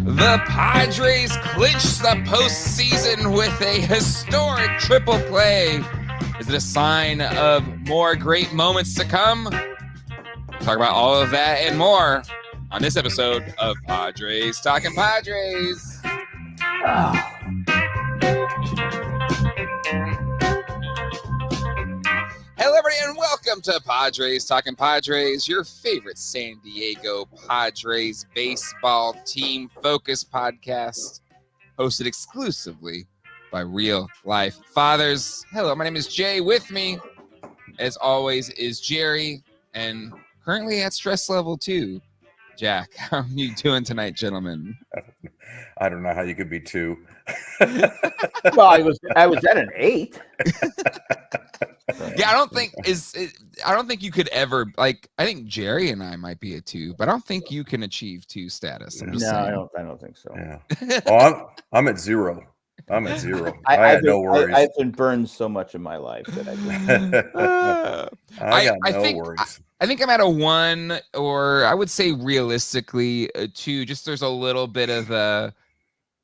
The Padres clinch the postseason with a historic triple play. Is it a sign of more great moments to come? We'll talk about all of that and more on this episode of Padres Talking Padres. Hello, everybody, and welcome to Padres Talking Padres, your favorite San Diego Padres baseball team focused podcast, hosted exclusively by real life fathers. Hello, my name is Jay. With me, as always, is Jerry, and currently at stress level 2, Jack. How are you doing tonight, gentlemen? I don't know how you could be 2. Well, I was at an 8. Yeah, I don't think you could ever, like, I think Jerry and I might be a 2, but I don't think you can achieve 2 status. I'm just saying. I don't think so. Yeah. Oh, I'm at 0. I'm at 0. I had no worries. I've been burned so much in my life that I got no worries. I think I'm at a 1, or I would say realistically a 2. Just there's a little bit of the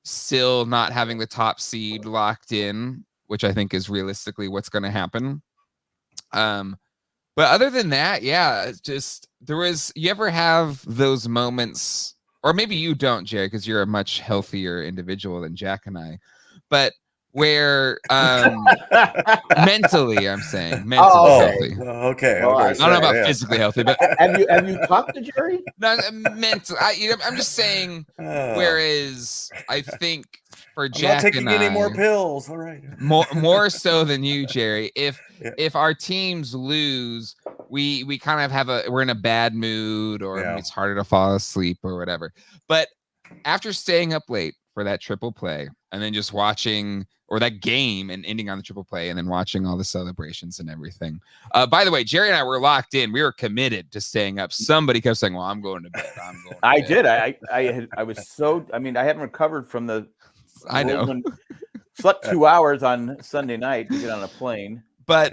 still not having the top seed locked in, which I think is realistically what's going to happen. But other than that, yeah, it's just you ever have those moments, or maybe you don't, Jerry, because you're a much healthier individual than Jack and I, but where mentally, I'm saying mentally healthy. Okay. Well, I don't know about physically healthy, but have you talked to Jerry? No, mentally. I'm just saying. Whereas I think for Jack I'm not taking and I, any more pills. All right. more so than you, Jerry. If our teams lose, we kind of we're in a bad mood, or it's harder to fall asleep or whatever. But after staying up late for that triple play and then just watching, or that game and ending on the triple play and then watching all the celebrations and everything. By the way, Jerry and I were locked in. We were committed to staying up. Somebody kept saying, well, I'm going to bed. I did. I was so, I hadn't recovered from the, I know. Slept 2 hours on Sunday night to get on a plane. But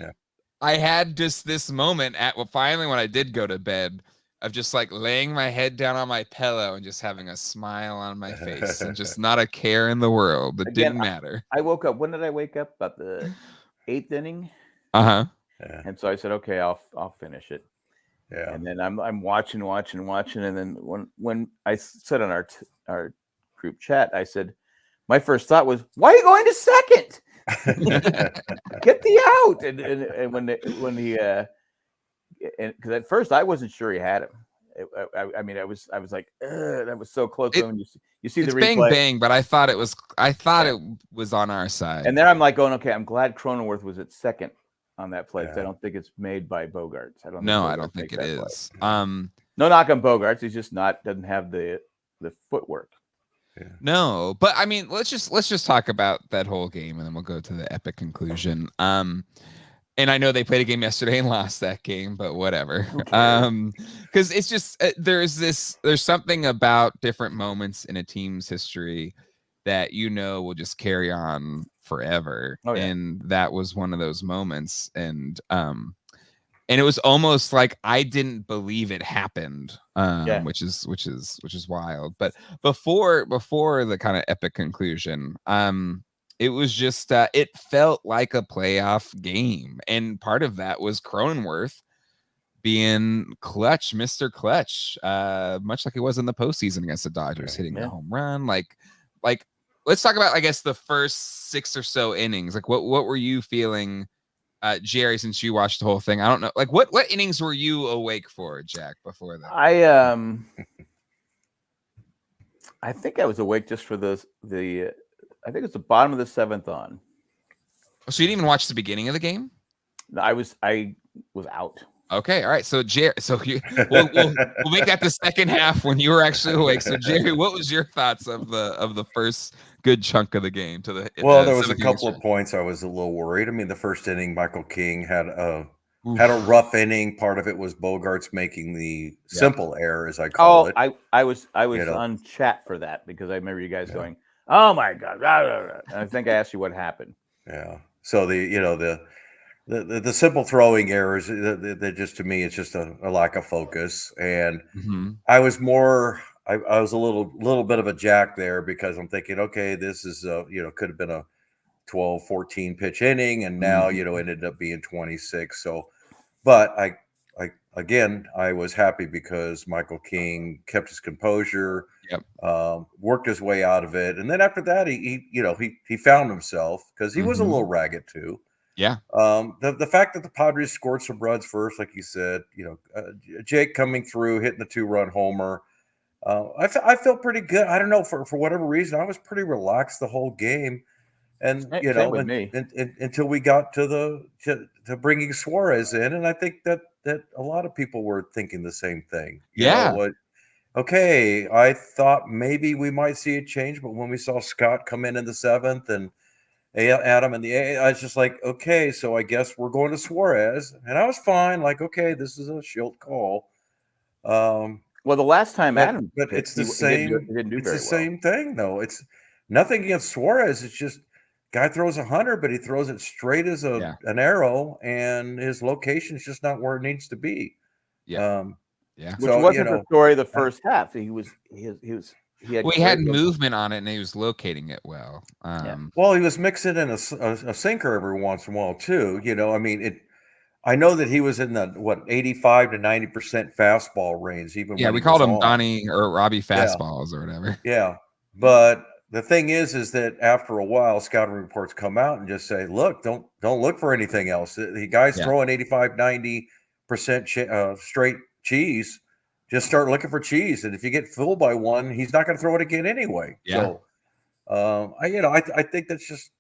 I had just this moment finally when I did go to bed, of just like laying my head down on my pillow and just having a smile on my face and just not a care in the world. It didn't matter. I woke up. When did I wake up? About the 8th inning. Yeah. And so I said, okay, I'll finish it. Yeah. And then I'm watching, and then when I said on our group chat, I said, my first thought was, why are you going to second? Get the out. And when he because at first I wasn't sure he had him. I was like, that was so close. When you see the replay, bang bang, but I thought it was on our side. And then I'm like going, okay, I'm glad Cronenworth was at second on that play, because I don't think it's made by Bogarts. I don't think it is. No knock on Bogarts. He's just doesn't have the footwork. Yeah. No, but let's just talk about that whole game, and then we'll go to the epic conclusion. And I know they played a game yesterday and lost that game, but whatever. Because it's just there's something about different moments in a team's history that will just carry on forever. Oh, yeah. And that was one of those moments, and it was almost like I didn't believe it happened, which is wild. But before the kind of epic conclusion, it was just it felt like a playoff game, and part of that was Cronenworth being clutch, Mr. Clutch, much like it was in the postseason against the Dodgers, hitting the home run. Like let's talk about, I guess, the first 6 or so innings. Like what were you feeling? Jerry, since you watched the whole thing, I don't know. Like, what innings were you awake for, Jack, before that? I think I was awake just for the. I think it's the bottom of the 7th on. So you didn't even watch the beginning of the game? No, I was out. Okay, all right. So Jerry, we'll make that the second half when you were actually awake. So Jerry, what was your thoughts of the first good chunk of the game? There was a couple of points I was a little worried. The first inning, Michael King had a rough inning. Part of it was Bogarts making the simple error, as I call it. I was on chat for that, because I remember you guys going, "Oh my God!" And I think I asked you what happened. Yeah. So the simple throwing errors, that just, to me, it's just a lack of focus. And I was more I was a little bit of a jack there because I'm thinking, okay, this is could have been a 12, 14 pitch inning, and now ended up being 26. So, but I was happy because Michael King kept his composure, worked his way out of it, and then after that, he found himself because he was a little ragged too. Yeah. The fact that the Padres scored some runs first, like you said, Jake coming through, hitting the 2-run homer. I felt pretty good. I don't know, for whatever reason, I was pretty relaxed the whole game, and until we got to bringing Suarez in, and I think that a lot of people were thinking the same thing. Okay, I thought maybe we might see a change, but when we saw Scott come in the 7th and Adam in the 8th, I was just like, okay, so I guess we're going to Suarez, and I was fine. Like, okay, this is a shield call. Well, the last time Adam, but it's the same. It's the same thing, though. It's nothing against Suarez. It's just guy throws 100, but he throws it straight as an arrow, and his location is just not where it needs to be. Yeah. Which wasn't the story of the first half. He had movement on it, and he was locating it well. Well, he was mixing in a sinker every once in a while too. I mean, I know that he was in the 85 to 90% fastball range. Even we called him Donnie or Robbie fastballs or whatever. Yeah, but the thing is that after a while, scouting reports come out and just say, "Look, don't look for anything else. The guy's throwing 85, 90% straight cheese. Just start looking for cheese, and if you get fooled by one, he's not going to throw it again anyway." Yeah. So, I think that's just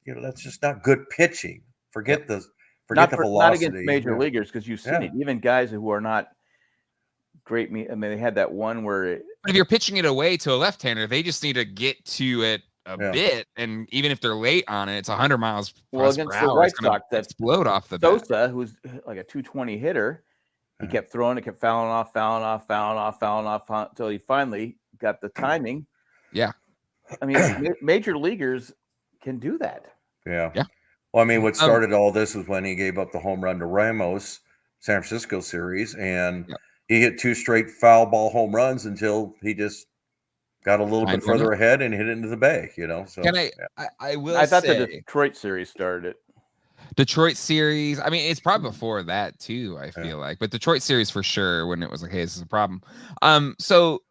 not good pitching. Forget the velocity. Not against major leaguers, because you've seen it. Even guys who are not great. I mean, they had that one where if you're pitching it away to a left-hander, they just need to get to it a bit, and even if they're late on it, it's 100 miles per hour. Against the White Sox, that explode off the Sosa, who's like a 220 hitter, he kept throwing it, kept fouling off until he finally got the timing. Yeah, I mean, major leaguers can do that. Yeah. Well, I mean, what started all this was when he gave up the home run to Ramos, San Francisco series, and he hit 2 straight foul ball home runs until he just got a little bit further ahead and hit it into the bag. So I thought the Detroit series started it. Detroit series. I mean, it's probably before that too, I feel like, but Detroit series for sure, when it was like, hey, this is a problem. So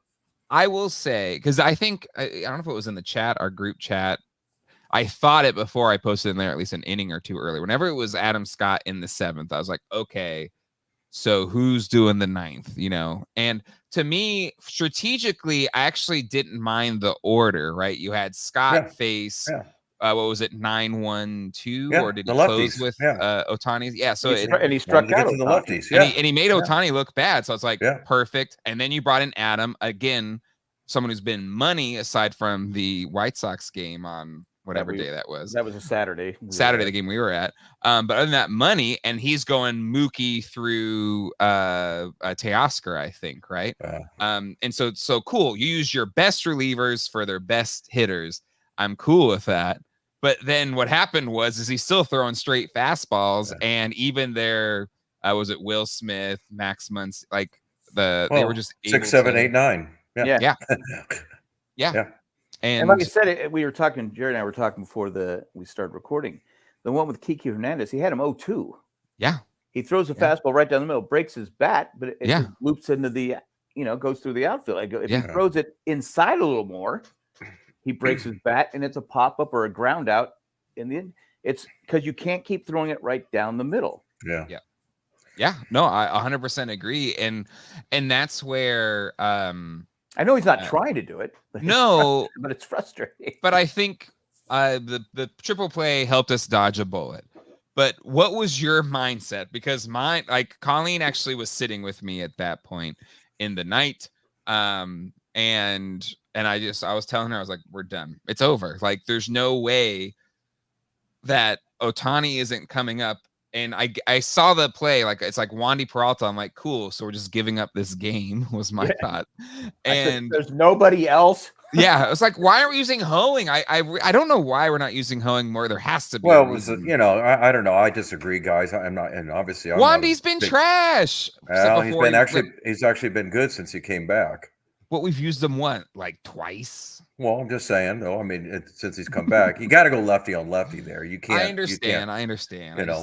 I will say, because I think, I don't know if it was in the chat, our group chat, I thought it before I posted in there, at least an inning or two early. Whenever it was Adam Scott in the 7th, I was like, okay, so who's doing the 9th, And to me, strategically, I actually didn't mind the order, right? You had Scott face, what was it, 9-1-2, or did he close with Ohtani? Yeah, so he struck out the lefties, and he made Ohtani look bad. So it's like perfect. And then you brought in Adam, again, someone who's been money aside from the White Sox game on whatever day that was. That was a Saturday. The game we were at. But other than that, money, and he's going Mookie through Teoscar, I think, right? And so cool. You use your best relievers for their best hitters. I'm cool with that. But then what happened was he's still throwing straight fastballs, and even their was it Will Smith, Max Muncy, like they were just 6, 7, 8, 9. Yeah. And like I said, we were talking, Jared and I were talking before we started recording. The one with Kiki Hernandez, he had him 0-2. Yeah. He throws a fastball right down the middle, breaks his bat, but it just loops into the, goes through the outfield. If he throws it inside a little more, he breaks his bat, and it's a pop-up or a ground out. In the end, it's because you can't keep throwing it right down the middle. Yeah. No, I 100% agree. And that's where I know he's not trying to do it. But but it's frustrating. But I think the triple play helped us dodge a bullet. But what was your mindset? Because Colleen actually was sitting with me at that point in the night. And I was telling her, I was like, we're done. It's over. Like, there's no way that Ohtani isn't coming up. And I saw the play, like it's like Wandy Peralta. I'm like, cool. So we're just giving up this game, was my thought. And there's nobody else. Yeah, it's like, why aren't we using Hoeing? I don't know why we're not using Hoeing more. There has to be. Well, I don't know. I disagree, guys. I'm not, and obviously, Wandy's been trash. He's actually been good since he came back. But we've used them like twice. Well, I'm just saying, though. I mean, since he's come back, you got to go lefty on lefty there. You can't. I understand.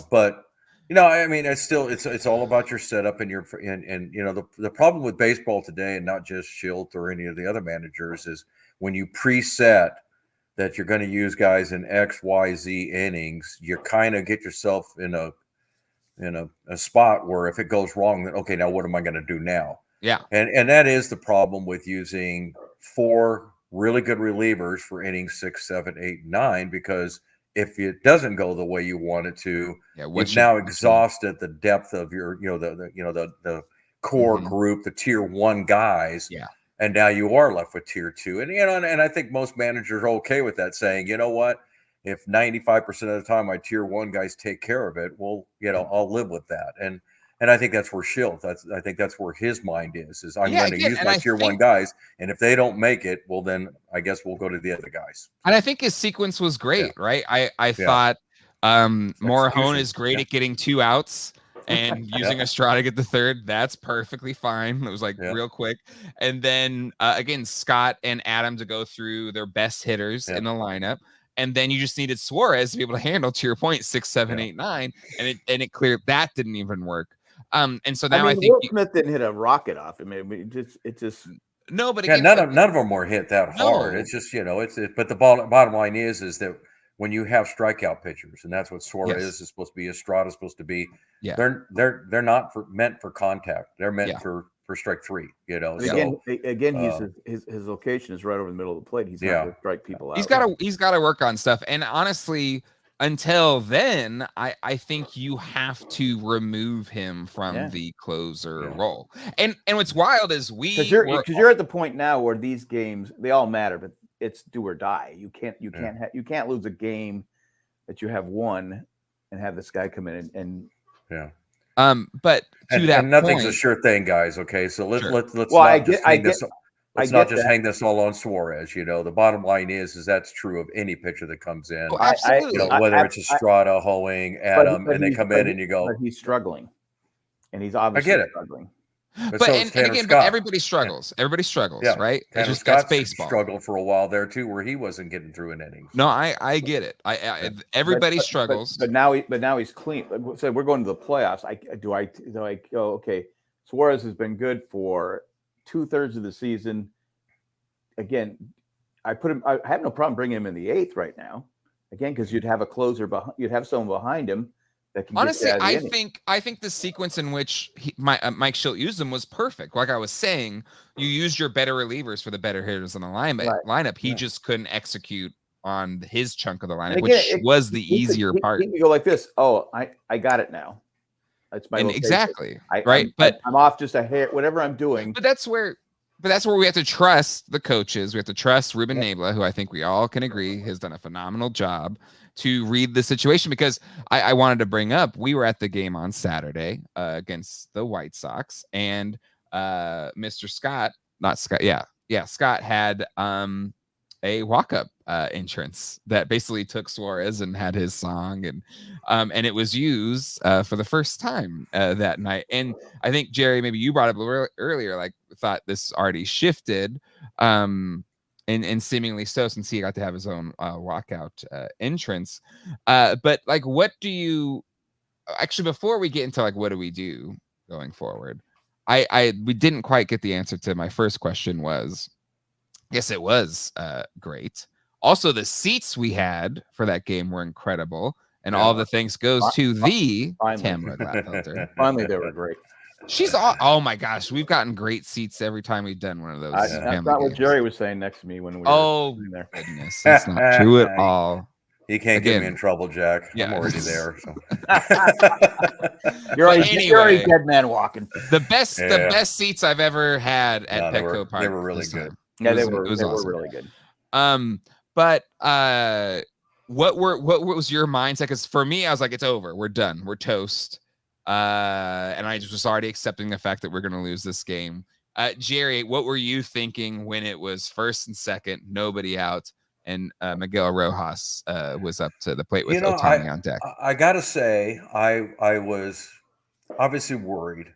But I mean, it's all about your setup and the problem with baseball today, and not just Schilt or any of the other managers, is when you preset that you're going to use guys in X, Y, Z innings, you kind of get yourself in a spot where if it goes wrong, then okay, now what am I going to do now? Yeah. And that is the problem with using 4 really good relievers for innings 6, 7, 8, 9, because if it doesn't go the way you want it to, you've now exhausted the depth of your, the core group, the tier 1 guys. Yeah. And now you are left with tier 2. And, and I think most managers are okay with that, saying, you know what, if 95% of the time my tier 1 guys take care of it, well, I'll live with that. And I think that's where Schilt, I think that's where his mind is I'm going to use my tier 1 guys. And if they don't make it, well, then I guess we'll go to the other guys. And I think his sequence was great, right? I thought Morahone is great at getting 2 outs and using Estrada to get the 3rd. That's perfectly fine. It was like real quick. And then again, Scott and Adam to go through their best hitters in the lineup. And then you just needed Suarez to be able to handle, to your point, 6, 7, 8, 9. And it cleared that didn't even work. And so now I think Will Smith didn't hit a rocket off. I mean, it just no, but again, none of them were hit that hard. It's just but the bottom line is that when you have strikeout pitchers, and that's what Suarez is supposed to be, Estrada is supposed to be, they're not meant for contact. They're meant for strike 3. Again, his location is right over the middle of the plate. He's not going to strike people out. He's got to work on stuff. And honestly, until then, I think you have to remove him from the closer role. And what's wild is because you're at the point now where these games, they all matter, but it's do or die. You can't lose a game that you have won and have this guy come in and but to that nothing's point, a sure thing, guys. Okay, so let's Let's not just hang this all on Suarez. The bottom line is that's true of any pitcher that comes in. Oh, absolutely. Whether it's Estrada, Hoeing, Adam, and they come in and you go, but he's struggling, and he's obviously struggling. But everybody struggles. Everybody struggles, right? It's just that's baseball. Struggled for a while there too, where he wasn't getting through an inning. No, I get it. Everybody struggles. But now he's clean. So we're going to the playoffs. Do I go? Okay, Suarez has been good for 2/3 of the season. Again, I have no problem bringing him in the 8th right now. Again, because you'd have a closer you'd have someone behind him that can. Honestly, I think the sequence in which Mike Schilt used him was perfect. Like I was saying, you used your better relievers for the better hitters in the lineup. He just couldn't execute on his chunk of the lineup, which was the easier part. He could go like this. Oh, I got it now. That's my exactly right. But I'm off just a hair, whatever I'm doing. But that's where we have to trust the coaches. We have to trust Ruben Nebla, who I think we all can agree has done a phenomenal job to read the situation. Because I wanted to bring up, we were at the game on Saturday against the White Sox, and Mr. Scott, Scott had a walk-up entrance that basically took Suarez and had his song, and it was used for the first time that night. And I think, Jerry, maybe you brought up earlier, like thought this already shifted, and seemingly so, since he got to have his own walkout entrance. But like, what do you actually, before we get into like what do we do going forward, we didn't quite get the answer to my first question. Was yes, it was great. Also, the seats we had for that game were incredible, and all the thanks goes to the Tamara Gladfelter. Finally, they were great. She's all, oh my gosh, we've gotten great seats every time we've done one of those. That's not what Jerry was saying next to me when we were in there. Goodness, that's not true at all. You can't get me in trouble, Jack. I'm already there. So. You're already dead man walking. The best seats I've ever had at Petco Park. They were really good. Yeah, they were awesome. Really good. But what was your mindset? Because for me, I was like, it's over. We're done. We're toast. And I just was already accepting the fact that we're going to lose this game. Jerry, what were you thinking when it was 1st and 2nd, nobody out, and Miguel Rojas was up to the plate with Ohtani on deck? I gotta say, I was obviously worried,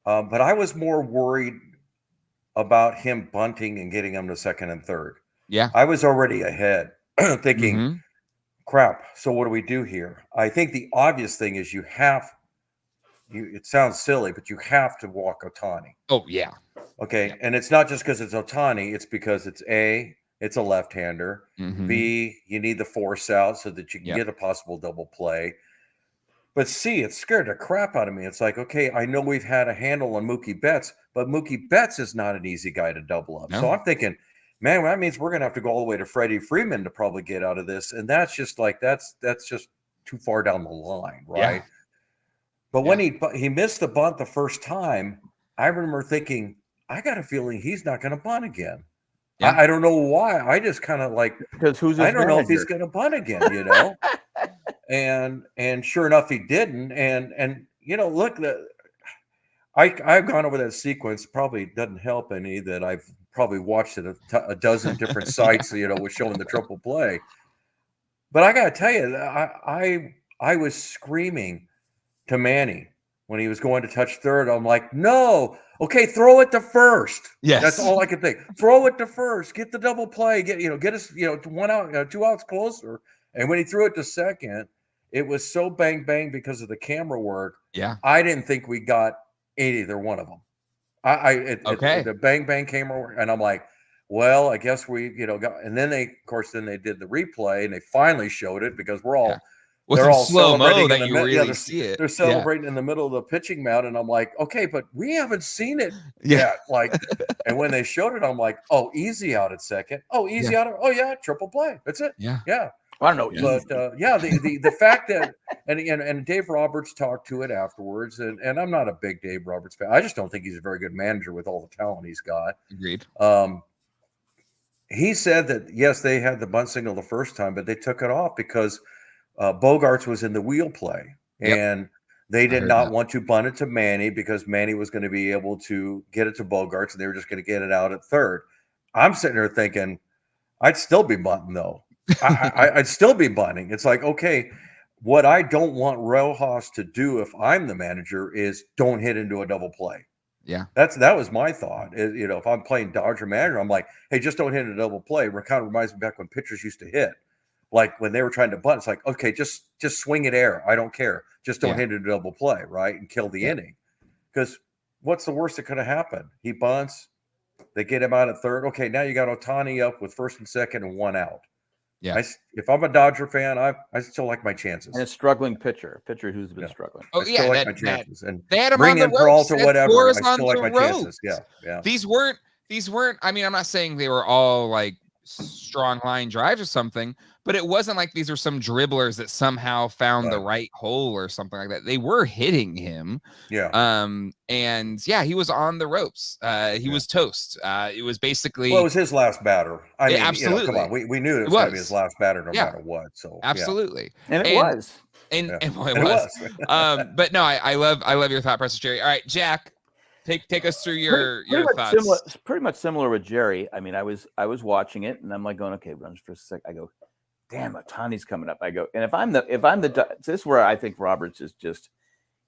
but I was more worried about him bunting and getting him to second and third. Yeah. I was already ahead thinking, Mhm. crap, so what do we do here? I think the obvious thing is it sounds silly, but you have to walk Ohtani. Oh yeah. Okay. Yeah. And it's not just because it's Ohtani, it's because it's a left-hander. Mhm. B, you need the force out so that you can Yep. get a possible double play. But C, it scared the crap out of me. It's like, okay, I know we've had a handle on Mookie Betts, but Mookie Betts is not an easy guy to double up. No. So I'm thinking, man, that means we're gonna have to go all the way to Freddie Freeman to probably get out of this. And that's just like that's just too far down the line, right? Yeah. But when he missed the bunt the first time, I remember thinking, I got a feeling he's not going to bunt again. Yeah. I don't know why. I just kind of like, Because who's his I don't know if he's manager? going to bunt again, you know. and sure enough, he didn't. And you know, look, I've gone over that sequence. Probably doesn't help any that I've probably watched it a dozen different sites, you know, with showing the triple play. But I got to tell you, I was screaming to Manny when he was going to touch third. I'm like, no, okay, throw it to first. Yes. That's all I could think. Throw it to first. Get the double play. Get us, to 1 out, 2 outs closer. And when he threw it to second, it was so bang bang because of the camera work. Yeah. I didn't think we got either one of them. The bang bang camera work, and I'm like, well, I guess we, got. And then they did the replay, and they finally showed it because we're all. Yeah. Well, they're all slow mo celebrating that in you the really see it. They're celebrating in the middle of the pitching mound, and I'm like, okay, but we haven't seen it Yeah. yet. Like, and when they showed it, I'm like, oh, easy out at second. Oh, easy out. Oh yeah, triple play. That's it. Yeah. Yeah. I don't know. But the fact that and Dave Roberts talked to it afterwards, and I'm not a big Dave Roberts fan. I just don't think he's a very good manager with all the talent he's got. Agreed. He said that yes, they had the bunt signal the first time, but they took it off because Bogarts was in the wheel play, and they did not want to bunt it to Manny because Manny was going to be able to get it to Bogarts, and they were just going to get it out at third. I'm sitting there thinking, I'd still be bunting though. I'd still be bunting. It's like, okay, what I don't want Rojas to do if I'm the manager is don't hit into a double play. Yeah, that was my thought. If I'm playing Dodger manager, I'm like, hey, just don't hit a double play. It kind of reminds me back when pitchers used to hit. Like when they were trying to bunt, it's like, okay, just swing it air. I don't care. Just don't hit a double play, right? And kill the inning. Because what's the worst that could have happened? He bunts, they get him out at third. Okay, now you got Ohtani up with first and second and 1 out. Yeah. If I'm a Dodger fan, I still like my chances. And a struggling pitcher who's been struggling. Oh, I still like my chances. And they had him bring on in the Peralta, ropes. whatever. I On still like my ropes. chances. Yeah. These weren't. I mean, I'm not saying they were all like strong line drives or something, but it wasn't like these are some dribblers that somehow found the right hole or something like that. They were hitting him. Yeah. And he was on the ropes. He was toast. It was basically. Well, it was his last batter. I mean, absolutely. Come on, we knew it was going to be his last batter no matter what. So absolutely, and it was. And it was. But no, I love your thought process, Jerry. All right, Jack. Take us through your thoughts. Pretty much similar with Jerry. I mean, I was watching it, and I'm like going, okay, runs for a sec. I go, damn, Ohtani's coming up. I go, and if I'm the this is where I think Roberts is just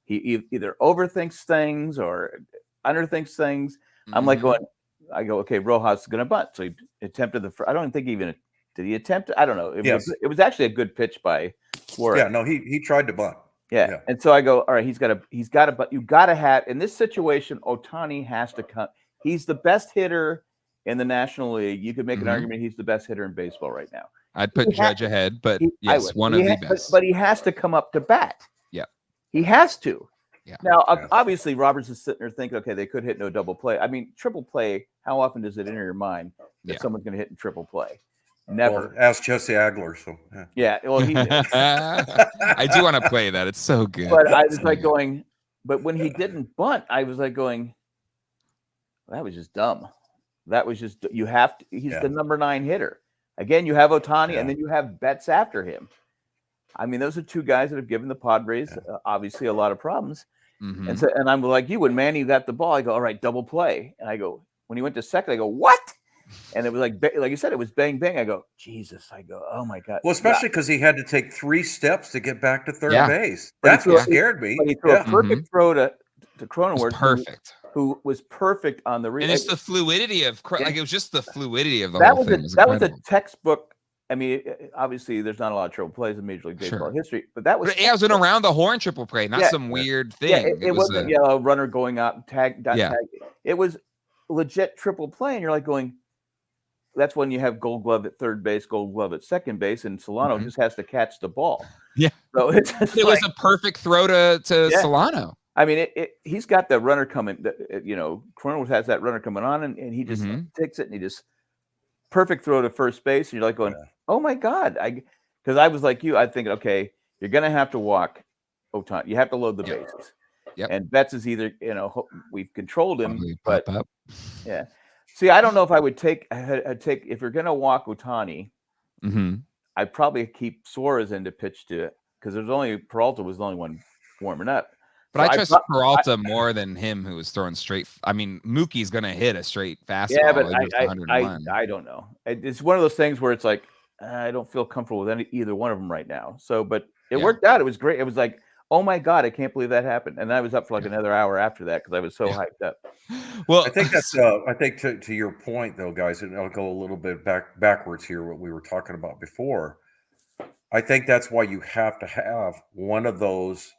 he either overthinks things or underthinks things. I'm like going, I go, okay, Rojas is going to bunt. So he attempted I don't think did he attempt? I don't know. It was actually a good pitch by Suarez. Yeah, no, he tried to bunt. Yeah. And so I go, all right, he's got to, but you got to have, in this situation, Ohtani has to come. He's the best hitter in the National League. You could make an argument he's the best hitter in baseball right now. I'd put Judge ahead, but yes, one of the best. But he has to come up to bat. Yeah. He has to. Yeah. Now, obviously, Roberts is sitting there thinking, okay, they could hit no double play. I mean, triple play, how often does it enter your mind that someone's going to hit in triple play? Never. Well, ask Jesse Agler. So well, he I do want to play that. It's so good. But I was like going, but when he didn't bunt, I was like going, that was just dumb. That was just he's the number 9 hitter. Again, you have Ohtani, and then you have Betts after him. I mean, those are two guys that have given the Padres obviously a lot of problems. Mm-hmm. And I'm like you, when Manny got the ball, I go, all right, double play. And I go, when he went to second, I go, what? And it was like you said, it was bang, bang. I go, Jesus. I go, oh, my God. Well, especially because he had to take 3 steps to get back to third base. That's what scared me. But he threw a perfect throw to Cronenworth. Perfect. who was perfect on the and it's the fluidity of like it was just the fluidity of the that whole was thing. that was a textbook. I mean, obviously, there's not a lot of triple plays in Major League Baseball history, but that was it was an around the horn triple play, not some weird thing. Yeah, it wasn't a runner going out tag. It was legit triple play, and you're like going. That's when you have Gold Glove at third base, Gold Glove at second base, and Solano just has to catch the ball. Yeah, so it was a perfect throw to Solano. I mean, he's got the runner coming. Cronenworth has that runner coming on, and he just takes it, and he just perfect throw to first base. And you're like going, "Oh my God!" Because I was like you, I think, okay, you're gonna have to walk Ohtani. You have to load the bases. Yep. And Betts is either we've controlled him, but up. Yeah. See, I don't know if I would take if you're gonna walk Ohtani. I'd probably keep Suarez in to pitch to it because Peralta was the only one warming up. But I trust Peralta more than him, who was throwing straight. I mean, Mookie's going to hit a straight fastball. Yeah, but I don't know. It's one of those things where it's like I don't feel comfortable with either one of them right now. So, but it worked out. It was great. It was like, oh my God, I can't believe that happened. And I was up for like another hour after that because I was so hyped up. Well, I think that's. I think to your point though, guys, and I'll go a little bit backwards here. What we were talking about before. I think that's why you have to have one of those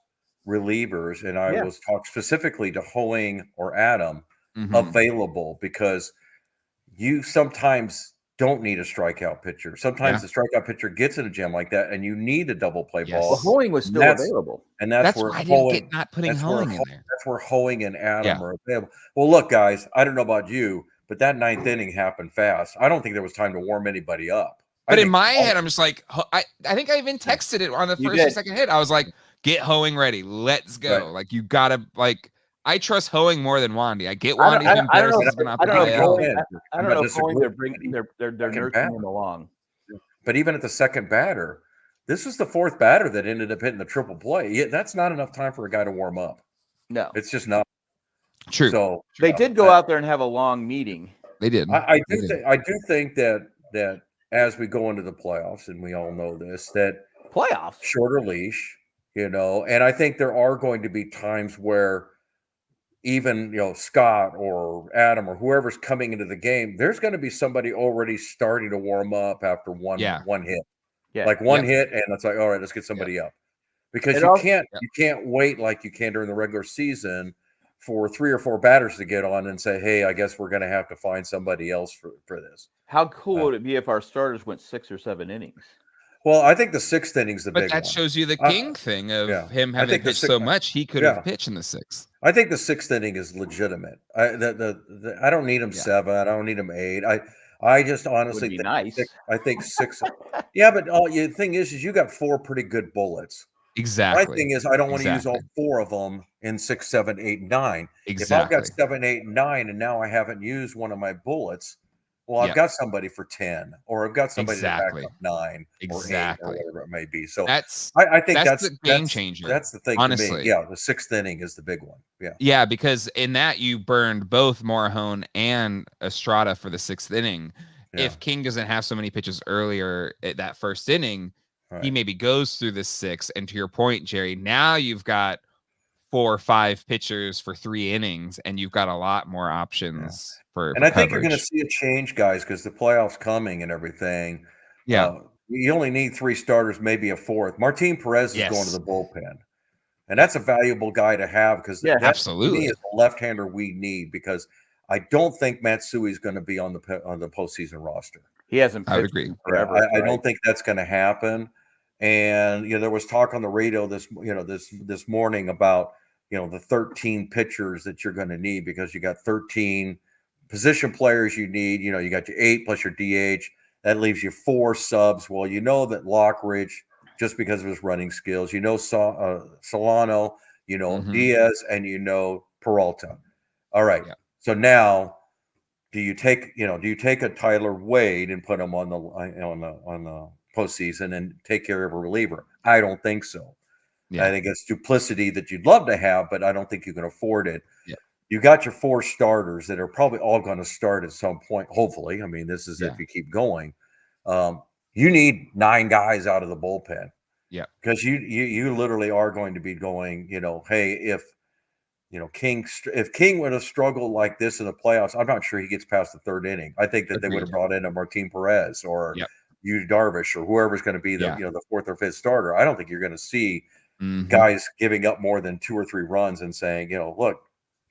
relievers, and I was talking specifically to Hoeing or Adam available because you sometimes don't need a strikeout pitcher. Sometimes the strikeout pitcher gets in a jam like that, and you need a double play ball. Well, Hoeing was still available, and that's where I didn't get not putting Hoeing in there. That's where Hoeing and Adam are available. Well, look, guys, I don't know about you, but that ninth inning happened fast. I don't think there was time to warm anybody up. But in my head, I'm just like, I think I even texted it on the first or second hit. I was like, get Hoeing ready. Let's go. Right. Like, you got to, like, I trust Hoeing more than Wandy. I get Wandy's been better since he's been off the IL. I don't know if Hoeing, they're nurturing him along. But even at the second batter, this was the fourth batter that ended up hitting the triple play. Yeah, that's not enough time for a guy to warm up. No. It's just not. True. So they did go out there and have a long meeting. They did. I do think that as we go into the playoffs, and we all know this, that playoffs shorter leash, and I think there are going to be times where even Scott or Adam or whoever's coming into the game, there's going to be somebody already starting to warm up after one hit, like one hit, and it's like, all right, let's get somebody up, because you can't wait like you can during the regular season for 3 or 4 batters to get on and say, hey, I guess we're going to have to find somebody else for this. How cool would it be if our starters went 6 or 7 innings? Well, I think the 6th inning is the big one. But that shows you the King thing of him having pitched so much, he could have pitched in the 6th. I think the 6th inning is legitimate. I don't need him 7. I don't need him 8. I just honestly think nice. I think 6. Yeah, but the thing is you got 4 pretty good bullets. Exactly. My thing is I don't want to use all 4 of them in 6, 7, 8, 9. Exactly. If I've got 7, 8, 9, and now I haven't used one of my bullets, well, I've got somebody for 10, or I've got somebody to back up 9 or 8 or whatever it may be. So I think that's the game changer. That's the thing. Honestly, to me. Yeah, the 6th inning is the big one. Yeah. Yeah, because in that you burned both Morahone and Estrada for the 6th inning. Yeah. If King doesn't have so many pitches earlier at that first inning, he maybe goes through the 6th. And to your point, Jerry, now you've got 4 or 5 pitchers for 3 innings, and you've got a lot more options for I think you're going to see a change, guys, because the playoffs coming and everything. Yeah. You only need 3 starters, maybe a 4th. Martin Perez is going to the bullpen. And that's a valuable guy to have because that absolutely is the left-hander we need, because I don't think Matsui is going to be on the postseason roster. He hasn't pitched. I would agree. Forever, I don't think that's going to happen. And there was talk on the radio this morning about the 13 pitchers that you're going to need, because you got 13 position players you need. You got your 8 plus your DH. That leaves you 4 subs. Well, that Lockridge, just because of his running skills, Solano, Diaz, and Peralta. All right. Yeah. So now, do you take a Tyler Wade and put him on the postseason and take care of a reliever? I don't think so. Yeah. I think it's duplicity that you'd love to have, but I don't think you can afford it. Yeah. You got your 4 starters that are probably all going to start at some point. Hopefully, I mean, this is if you keep going. You need 9 guys out of the bullpen. Yeah, because you literally are going to be going. Hey, if King would have struggled like this in the playoffs, I'm not sure he gets past the third inning. I think that they would have brought in a Martin Perez or Yu Darvish or whoever's going to be the fourth or fifth starter. I don't think you're going to see guys giving up more than 2 or 3 runs and saying, look,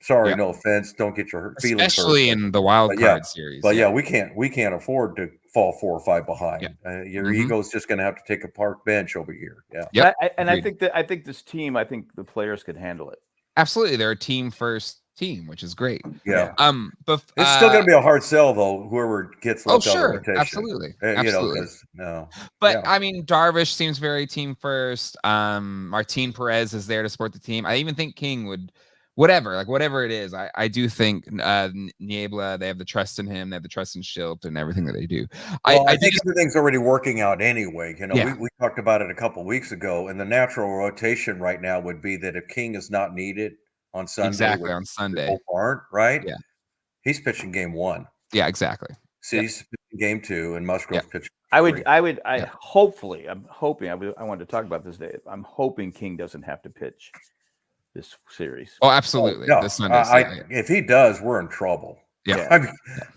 sorry, no offense, don't get your feelings hurt. Especially in the wild card series. But we can't afford to fall 4 or 5 behind. Your ego's just going to have to take a park bench over here. Yeah. I think this team, I think the players could handle it. Absolutely, they're a team first team, which is great. Yeah. But it's still going to be a hard sell though. Whoever gets left out of the rotation. Absolutely. But I mean, Darvish seems very team first. Martin Perez is there to support the team. I even think King would, whatever it is. I do think Niebla, they have the trust in him. They have the trust in Schilt and everything that they do. I think everything's already working out anyway. We talked about it a couple of weeks ago, and the natural rotation right now would be that if King is not needed on Sunday, on Sunday, both aren't right. Yeah, he's pitching game 1. Yeah, exactly. He's pitching game 2, and Musgrove's pitching. Hopefully, I'm hoping. I wanted to talk about this day. I'm hoping King doesn't have to pitch this series. Oh, absolutely. No, if he does, we're in trouble. Yeah.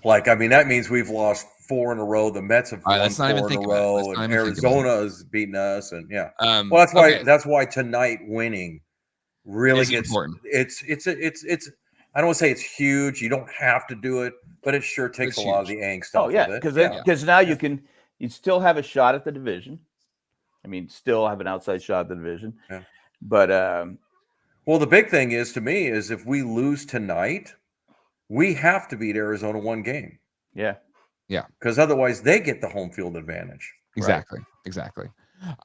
I mean, that means we've lost 4 in a row. The Mets have won 4 in a row, and Arizona has beaten us. And well, that's why tonight winning really gets important. It's I don't want to say it's huge. You don't have to do it, but it sure takes a lot of the angst out of it. Because now you still have a shot at the division. I mean, still have an outside shot at the division. Yeah. But well, the big thing is to me is if we lose tonight, we have to beat Arizona 1 game. Yeah. Because otherwise they get the home field advantage. Exactly.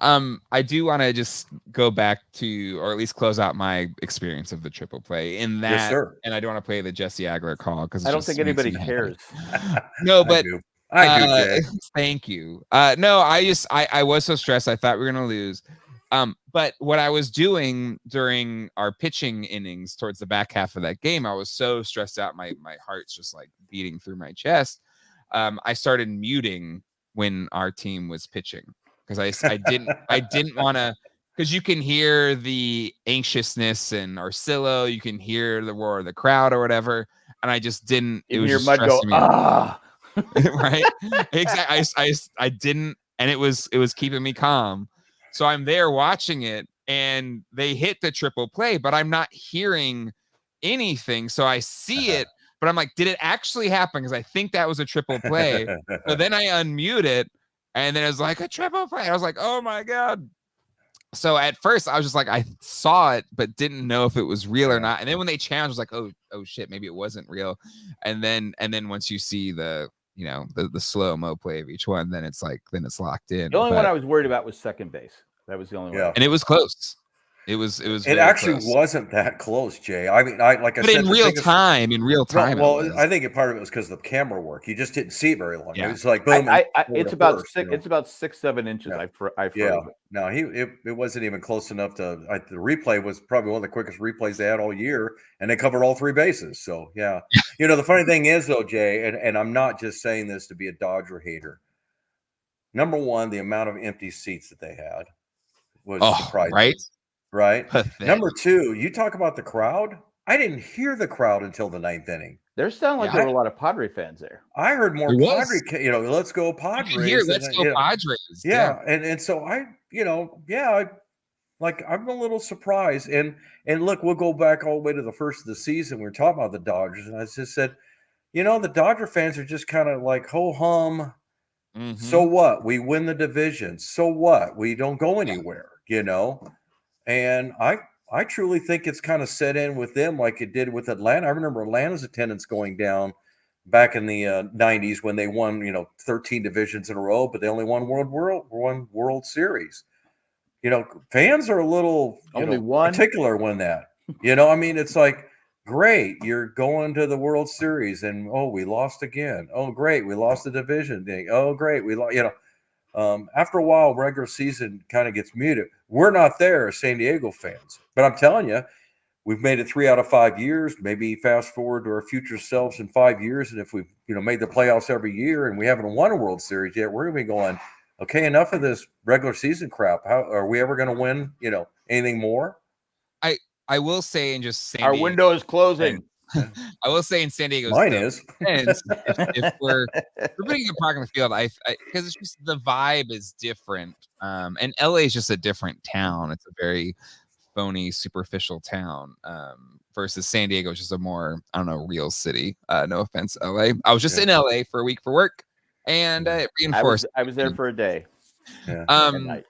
I do want to just go back to, or at least close out my experience of the triple play in that. Yes, sir. And I don't want to play the Jesse Agler call because I don't think anybody cares. No, but I do, Jay. Thank you. No, I was so stressed. I thought we were going to lose. But what I was doing during our pitching innings towards the back half of that game, I was so stressed out. My heart's just like beating through my chest. I started muting when our team was pitching because I didn't want to, because you can hear the anxiousness in Arcillo, you can hear the roar of the crowd or whatever, and I just didn't. It was just stressing me out. Right? Exactly. I didn't, and it was keeping me calm. So I'm there watching it, and they hit the triple play, but I'm not hearing anything. So I see it, but I'm like, did it actually happen? Because I think that was a triple play. So then I unmute it, and then it was like a triple play. I was like, oh my God. So at first I was just like, I saw it, but didn't know if it was real or not. And then when they challenged, I was like, oh shit, maybe it wasn't real. And then once you see the slow-mo play of each one, then it's locked in. The only one I was worried about was second base. That was the only one. And it was close. It was. It actually wasn't that close, Jay. I mean, like I said, in real time. Well, I think part of it was because of the camera work. You just didn't see it very long. Yeah. It was like boom. It's about 6-7 inches. Yeah. No, it wasn't even close enough to. The replay was probably one of the quickest replays they had all year, and they covered all 3 bases. So yeah. The funny thing is though, Jay, and I'm not just saying this to be a Dodger hater. Number one, the amount of empty seats that they had was surprising. Right. Pathetic. Number 2, you talk about the crowd. I didn't hear the crowd until the 9th inning. There sounded like there were a lot of Padre fans there. I heard more Padre. Let's go Padres. Let's go Padres. Yeah, and so I'm a little surprised. And look, we'll go back all the way to the first of the season. We were talking about the Dodgers, and I just said, the Dodger fans are just kind of like ho hum. Mm-hmm. So what? We win the division. So what? We don't go anywhere. And I truly think it's kind of set in with them like it did with Atlanta. I remember Atlanta's attendance going down back in the 90s when they won, 13 divisions in a row, but they only won World Series. Fans are a little particular when that. It's like, great, you're going to the World Series, and we lost again. Oh, great, we lost the division thing. Oh, great, we lost. After a while, regular season kind of gets muted. We're not there as San Diego fans, but I'm telling you, we've made it 3 out of 5 years. Maybe fast forward to our future selves in 5 years, and if we've made the playoffs every year and we haven't won a World Series yet, we're gonna be going, okay, enough of this regular season crap. How are we ever going to win? Anything more? I will say in just San Our Diego, window is closing. I will say in San Diego's Mine is. defense, if we're putting a park on the field, because it's just the vibe is different. And LA is just a different town. It's a very phony, superficial town. Versus San Diego, which is a more, I don't know, real city. No offense, LA. I was just in LA for a week for work, and it reinforced. I was there for a day. Yeah.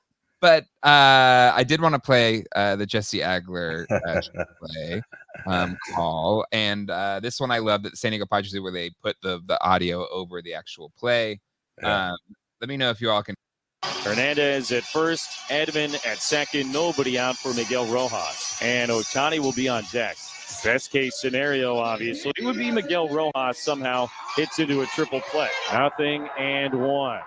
But I did want to play the Jesse Agler play call, and this one I love that San Diego Padres did, where they put the audio over the actual play. Let me know if you all can. Hernandez at first, Edman at second, nobody out for Miguel Rojas, and Ohtani will be on deck. Best case scenario, obviously, would be Miguel Rojas somehow hits into a triple play. 0-1.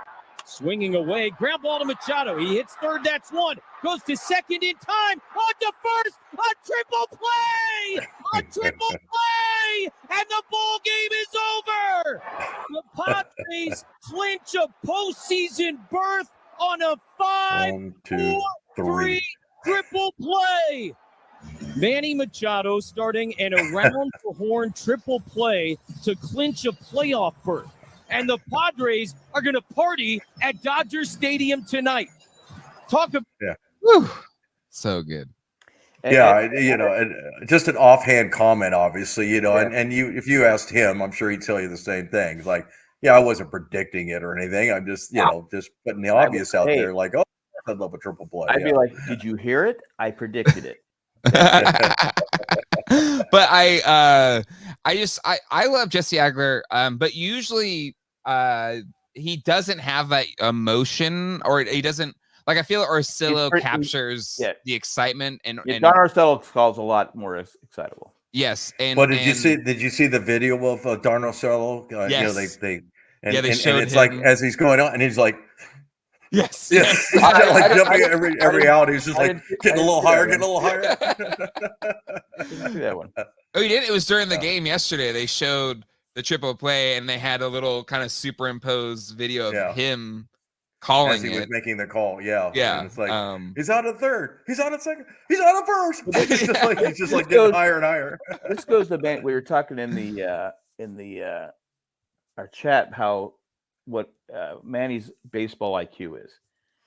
Swinging away, ground ball to Machado. He hits third, that's one. Goes to second in time, on to first, a triple play! A triple play! And the ball game is over! The Padres clinch a postseason berth on a 5-4-3 triple play. Manny Machado starting an around the horn triple play to clinch a playoff berth. And the Padres are going to party at Dodger Stadium tonight. Talk about So good. And just an offhand comment, obviously, and if you asked him, I'm sure he'd tell you the same thing. Like, I wasn't predicting it or anything. I'm just, just putting the obvious out there. Like, oh, I love a triple play. I'd be like, did you hear it? I predicted it. But I love Jesse Agler, but usually he doesn't have that emotion, or he doesn't, like, I feel Ursillo captures the excitement, and Don Ursillo calls a lot more excitable. Yes, but did you see the video of Darno Ursillo? Yes. They showed it's him. like as he's going on, and he's like, yes. like jumping every out. He's just like getting a little higher. Didn't see that one. Oh, you did? It was during the game yesterday. They showed the triple play, and they had a little kind of superimposed video of him calling as he was making the call. Yeah. And it's like he's on a third, he's on a second, he's on a first. He's just like getting higher and higher. This goes to we were talking in the our chat what Manny's baseball IQ is.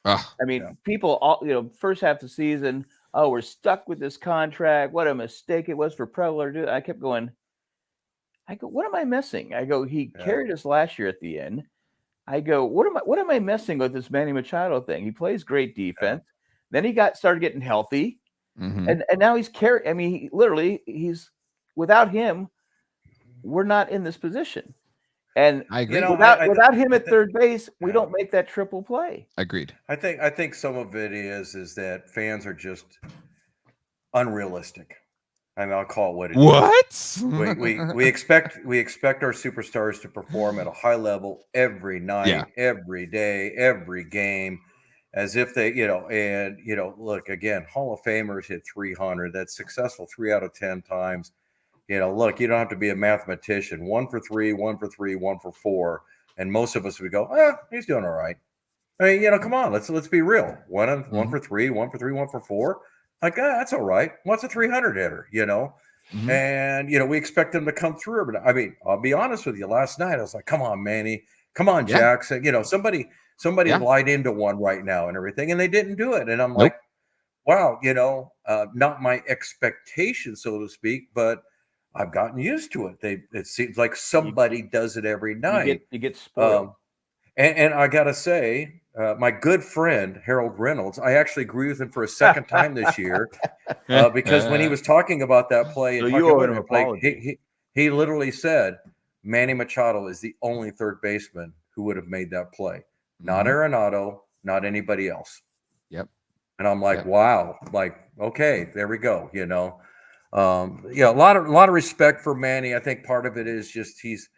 I mean, people all first half of the season, we're stuck with this contract. What a mistake it was for Preller to do. I kept going. I go, what am I missing? I go, he carried us last year at the end. I go, what am I missing with this Manny Machado thing? He plays great defense. Then he started getting healthy. And now he's carrying. I mean, he's without him, we're not in this position. And I agree. Without him at third base, we don't make that triple play. Agreed. I think some of it is that fans are just unrealistic. I mean, I'll call it what it is. We expect our superstars to perform at a high level every night, every day, every game, as if they, look, again, Hall of Famers hit 300. That's successful 3 out of 10 times. Look, you don't have to be a mathematician. 1 for 3, 1 for 3, 1 for 4, and most of us would go, he's doing all right. I mean, come on, let's be real. 1 for 3, 1 for 3, 1 for 4. Like, that's all right. What's a 300 hitter, And, we expect them to come through. But, I mean, I'll be honest with you. Last night, I was like, come on, Manny. Come on, Jackson. Somebody lied into one right now and everything, and they didn't do it. And I'm like, wow, not my expectation, so to speak, but I've gotten used to it. It seems like somebody does it every night. You get spoiled. And I got to say, my good friend, Harold Reynolds, I actually agree with him for a second time this year because when he was talking about that play, he literally said, Manny Machado is the only third baseman who would have made that play. Not Arenado, not anybody else. Yep. And I'm like, wow, like, okay, there we go. A lot of respect for Manny. I think part of it is just he's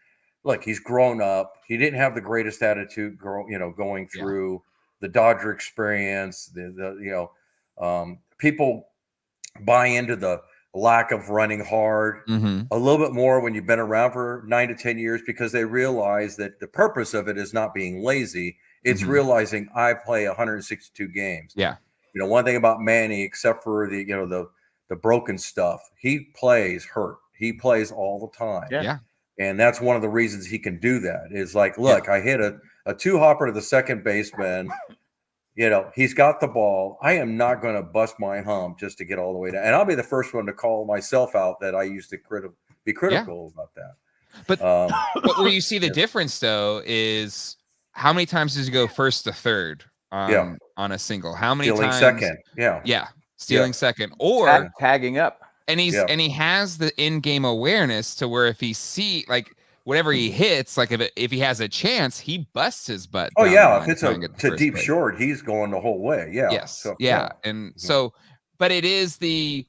grown up. He didn't have the greatest attitude, going through the Dodger experience. People buy into the lack of running hard a little bit more when you've been around for 9 to 10 years, because they realize that the purpose of it is not being lazy. It's realizing I play 162 games. Yeah. One thing about Manny, except for the the broken stuff. He plays hurt. He plays all the time. Yeah. And that's one of the reasons he can do that is like, look, I hit a two hopper to the second baseman. You know, he's got the ball. I am not going to bust my hump just to get all the way down. And I'll be the first one to call myself out that I used to be critical about that. But where you see the difference, though, is how many times does he go first to third on a single? How many stealing times? Second. Stealing second, or tagging up. And he has the in-game awareness to where if he like whatever he hits, like if he has a chance, he busts his butt. Oh yeah, if it's to deep short, he's going the whole way. Yeah. Yes. So, and so, but it is the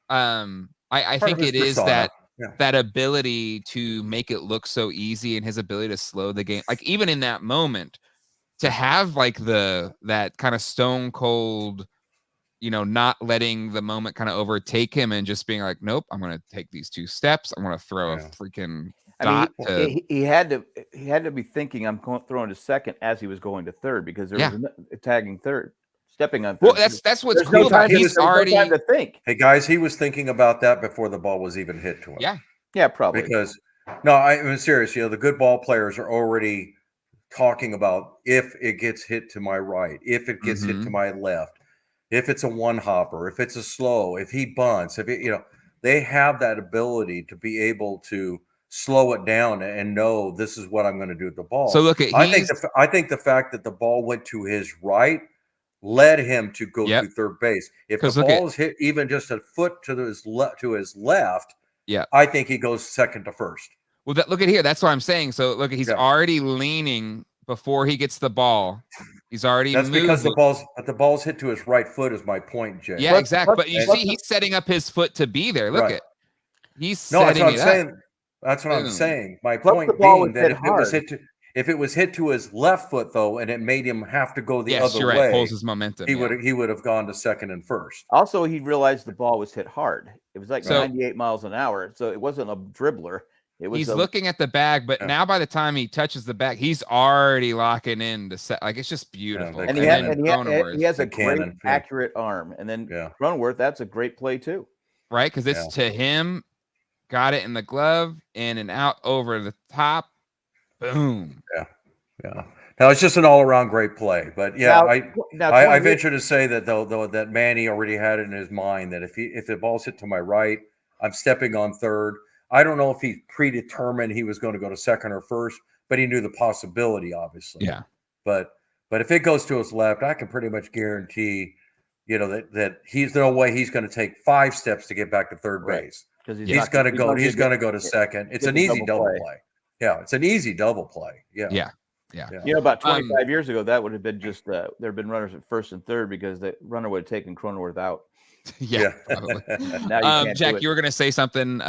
I think it is that ability to make it look so easy and his ability to slow the game. Like even in that moment, to have like that kind of stone cold, you know, not letting the moment kind of overtake him and just being like, nope, I'm going to take these 2 steps. I'm going to throw a freaking dot. He had to be thinking I'm throwing to second as he was going to third because there was a tagging third, stepping on third. Well, that's what's cool about he's already time to think. Hey guys, he was thinking about that before the ball was even hit to him. Yeah, probably. Because I'm serious. You know, the good ball players are already talking about if it gets hit to my right, if it gets hit to my left. If it's a one hopper, if it's a slow, if he bunts, they have that ability to be able to slow it down and know this is what I'm going to do with the ball. So look at I think the fact that the ball went to his right led him to go to third base. If the ball is hit even just a foot to his left, I think he goes second to first. Well, look at here. That's what I'm saying. So look, he's already leaning before he gets the ball. He's already because the ball's hit to his right foot is my point, Jay. Yeah, exactly. But you see, he's setting up his foot to be there. Look at he's setting it up. That's what I'm saying. My point being that if it was hit to his left foot though, and it made him have to go the other way, right. Pulls his momentum. He would have gone to second and first. Also, he realized the ball was hit hard. It was like 98 miles an hour, so it wasn't a dribbler. He's looking at the bag, but now by the time he touches the bag, he's already locking in to set. Like it's just beautiful. And he has a great accurate arm. And then Cronenworth, that's a great play too. Right, because it's to him, got it in the glove, in and out over the top, boom. Yeah. Now it's just an all-around great play, but I venture to say that though that Manny already had it in his mind that if the ball's hit to my right, I'm stepping on third. I don't know if he predetermined he was going to go to second or first, but he knew the possibility, obviously. Yeah. But if it goes to his left, I can pretty much guarantee, that he's no way he's going to take 5 steps to get back to third base. Because he's going to go to second. It's an easy double play. Yeah, it's an easy double play. Yeah. About 25 years ago, that would have been just there have been runners at first and third because the runner would have taken Cronenworth out. Now Jack, you were going to say something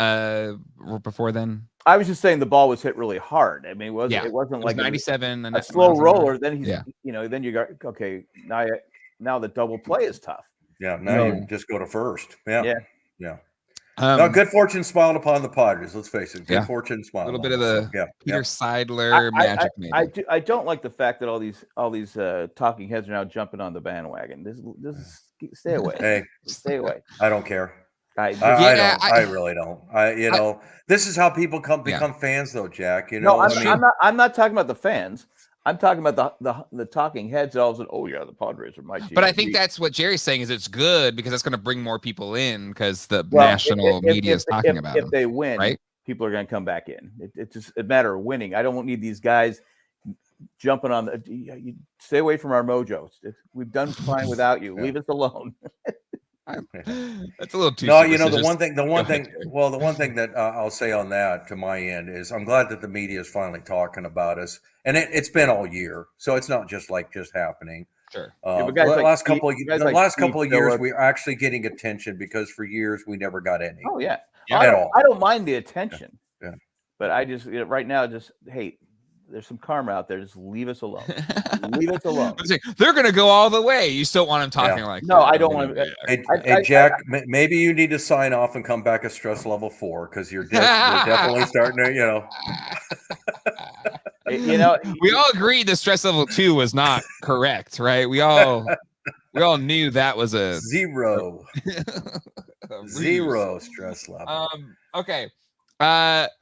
before then. I was just saying the ball was hit really hard. I mean, it wasn't like 97 a slow roller. Then he's then you got now the double play is tough. Yeah, now you just go to first. Yeah. No, good fortune smiled upon the Padres. Let's face it. Good fortune smiled. A little bit of the Peter Seidler magic. I don't like the fact that all these talking heads are now jumping on the bandwagon. This is stay away. Hey, stay away. I don't care. I don't. I really don't. This is how people become fans, though, Jack. I'm not talking about the fans. I'm talking about the talking heads. All of a sudden, the Padres are my team. But I think that's what Jerry's saying is it's good because that's going to bring more people in because the national media is talking about it. If they win, right? People are going to come back in. It's just a matter of winning. I don't need these guys jumping on you stay away from our mojo. We've done fine without you. Leave us alone. That's a little too. No, the one thing that I'll say on that to my end is I'm glad that the media is finally talking about us, and it's been all year, so it's not just happening. Sure. The last couple of years, we're actually getting attention because for years we never got any. Oh yeah. At all. I don't mind the attention. Yeah. But I just right now hey. There's some karma out there. Just leave us alone. Leave us alone. They're going to go all the way. You still want them talking like no, I don't want to. Hey, Jack, maybe you need to sign off and come back at stress level 4 because you're definitely starting to, we all agreed the stress level 2 was not correct, right? We all knew that was a 0. Zero stress level. Okay.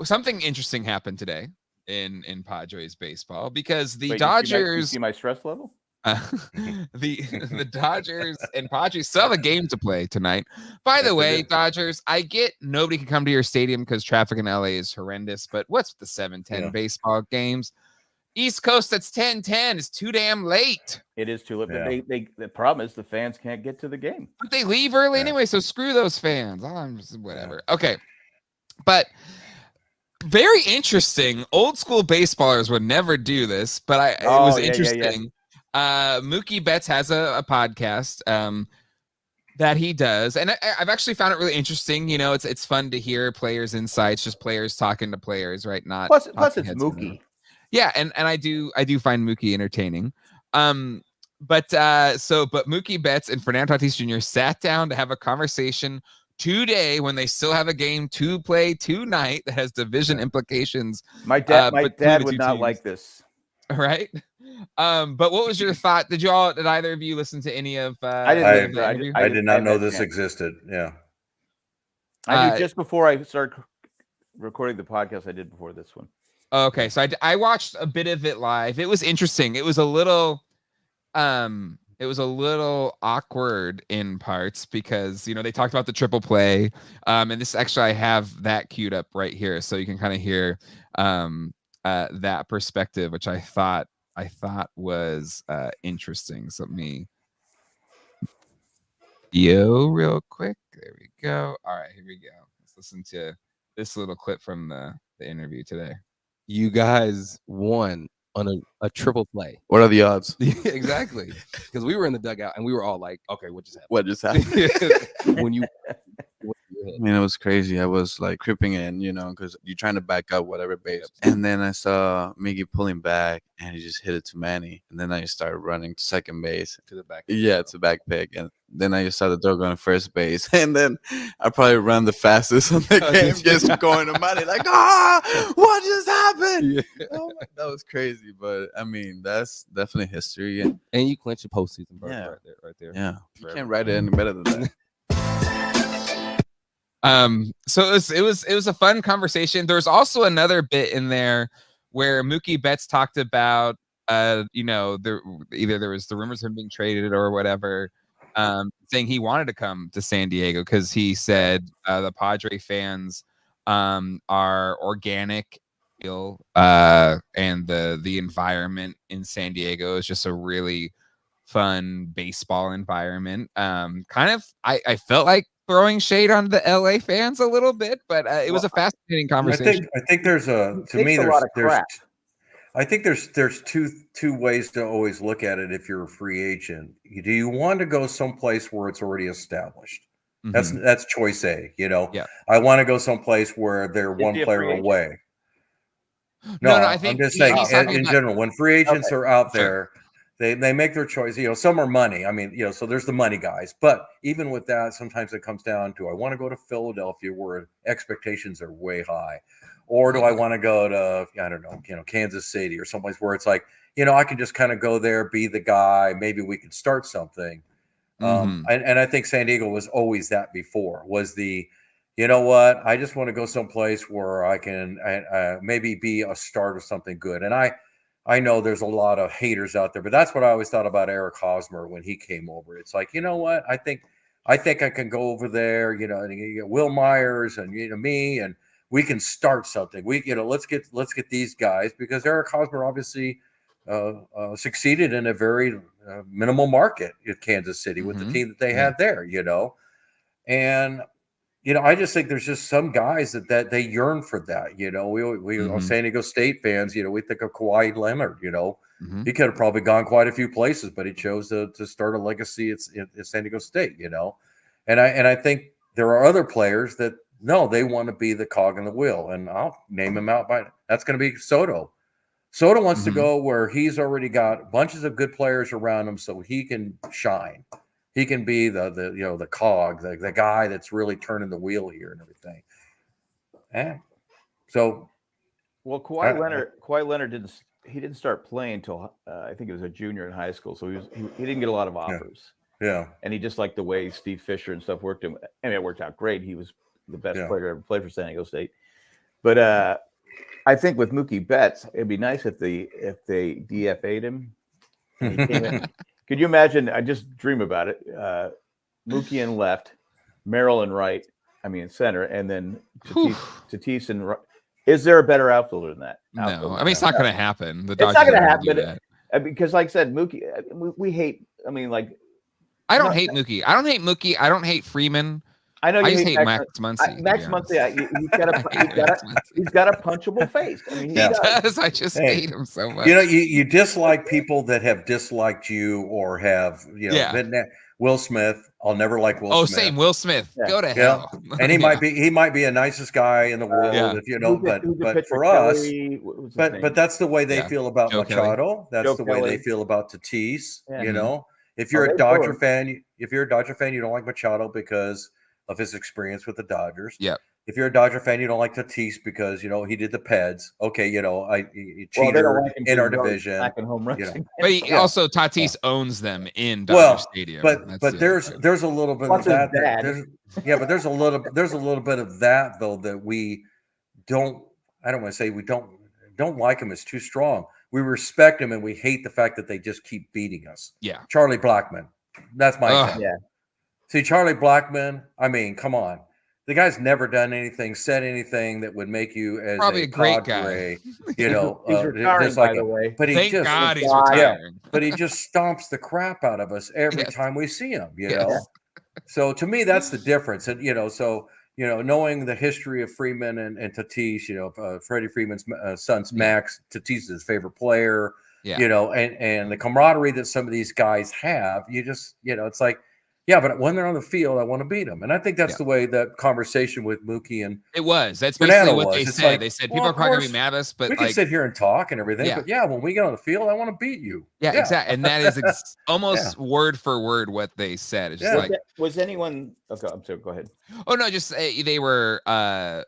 Something interesting happened today in Padres baseball because the Wait, Dodgers. You see my stress level? The Dodgers and Padres still have a game to play tonight. By the way, Dodgers, I get nobody can come to your stadium because traffic in LA is horrendous, but what's the 7:10 baseball games? East Coast, that's 10:10 is too damn late. It is too late, but the problem is the fans can't get to the game. But they leave early anyway, so screw those fans. Whatever. Okay. But very interesting. Old school baseballers would never do this, but it was interesting. Mookie Betts has a podcast that he does, and I've actually found it really interesting. You know, it's fun to hear players' insights, just players talking to players, right? Plus it's Mookie. Yeah, and I do find Mookie entertaining. But Mookie Betts and Fernando Tatis Jr. sat down to have a conversation today when they still have a game to play tonight that has division implications. My dad would not like this. Right. But what was your thought? Did either of you listen to any of I did not know this existed. Yeah. I did just before I started recording the podcast. I did before this one. Okay, so I watched a bit of it live. It was interesting. It was a little awkward in parts because they talked about the triple play. And this actually I have that queued up right here, so you can kind of hear that perspective, which I thought was interesting. So let me real quick. There we go. All right, here we go. Let's listen to this little clip from the interview today. You guys won on a triple play. What are the odds? Exactly. Because we were in the dugout and we were all like, okay, what just happened? What just happened? when you I mean, it was crazy. I was like creeping in, because you're trying to back up whatever base. And then I saw Miggy pulling back and he just hit it to Manny. And then I started running to second base. To the back. Yeah, it's a back pick. And then I just saw the dog going to first base. And then I probably ran the fastest on the game, just going to Manny like, what just happened? Yeah. That was crazy. But I mean, that's definitely history. And you clinched a postseason, bro. Yeah. Right there. Yeah. You can't write it any better than that. So it was a fun conversation. There's also another bit in there where Mookie Betts talked about either there was the rumors of him being traded or whatever, saying he wanted to come to San Diego because he said the Padre fans are organic, and the environment in San Diego is just a really fun baseball environment. I felt like throwing shade on the LA fans a little bit, but it was a fascinating conversation. I think there's a lot of crap. I think there's two ways to always look at it. If you're a free agent, do you want to go someplace where it's already established? Mm-hmm. That's choice A. I want to go someplace where they're one player away. No, I think I'm just saying in general, when free agents are out there, they make their choice. Some are money. I mean, so there's the money guys. But even with that, sometimes it comes down to, I want to go to Philadelphia where expectations are way high. Or do I want to go to, I don't know, Kansas City or someplace where it's like, I can just kind of go there, be the guy. Maybe we can start something. And I think San Diego was always that before, was the, I just want to go someplace where I can maybe be a start of something good. And I know there's a lot of haters out there, but that's what I always thought about Eric Hosmer when he came over. It's like, I think I can go over there, and you get Will Myers and me, and we can start something. Let's get these guys, because Eric Hosmer obviously succeeded in a very minimal market at Kansas City with the team that they had there, and I just think there's just some guys that they yearn for that. We are San Diego State fans. We think of Kawhi Leonard. He could have probably gone quite a few places, but he chose to start a legacy at San Diego State. And I think there are other players that they want to be the cog in the wheel, and I'll name him out that's going to be Soto. Soto wants to go where he's already got bunches of good players around him, so he can shine. He can be the cog, the guy that's really turning the wheel here and everything. And so, well, Kawhi Leonard didn't start playing until I think he was a junior in high school, so he didn't get a lot of offers. Yeah. And he just liked the way Steve Fisher and stuff worked him. I mean, it worked out great. He was the best player to ever play for San Diego State. But I think with Mookie Betts, it'd be nice if they DFA'd him. And he came in. Could you imagine? I just dream about it. Mookie in left, Merrill in right. I mean, center, and then Tatis and right. Is there a better outfielder than that? No, I mean it's not going to happen. It's not going to happen because, like I said, Mookie. We hate. I mean, like. I don't hate Mookie. I don't hate Mookie. I don't hate Freeman. I know I you just hate Max Muncy. Max Muncy, he's got a punchable face. I mean, he does. I just hate him so much. You know, you dislike people that have disliked you or have, been Will Smith. I'll never like Will Smith. Oh, same Will Smith. Yeah. Go to hell. And he might be the nicest guy in the world, if you know. But for us, but that's the way they feel about Machado. That's the way they feel about Tatis. You know, if you're a Dodger fan, you don't like Machado because of his experience with the Dodgers. Yeah. If you're a Dodger fan, you don't like Tatis because he did the Peds. Okay, cheater in our division. But he also Tatis owns them in Dodger Stadium. But there's a little bit of that. But there's a little bit of that though that we don't. I don't want to say we don't like him. It's too strong. We respect him and we hate the fact that they just keep beating us. Yeah. Charlie Blackmon. That's my take. Yeah. See, Charlie Blackmon, I mean, come on. The guy's never done anything, said anything that would make you as probably a great guy. He's retiring, by the way. But Thank God he's retiring. But he just stomps the crap out of us every time we see him, you know. So to me, that's the difference. And, knowing the history of Freeman and Tatis, Freddie Freeman's son's Max, Tatis is his favorite player, and the camaraderie that some of these guys have, you just, it's like, yeah, but when they're on the field, I want to beat them. And I think that's the way that conversation with Mookie and it was. That's basically what they said. Like, they said people are probably going to be mad at us, but we can sit here and talk and everything. But when we get on the field, I want to beat you. Yeah. Exactly. And that is almost word for word what they said. It's just like, was anyone? Okay, I'm sorry. Go ahead. Oh no, just they were. I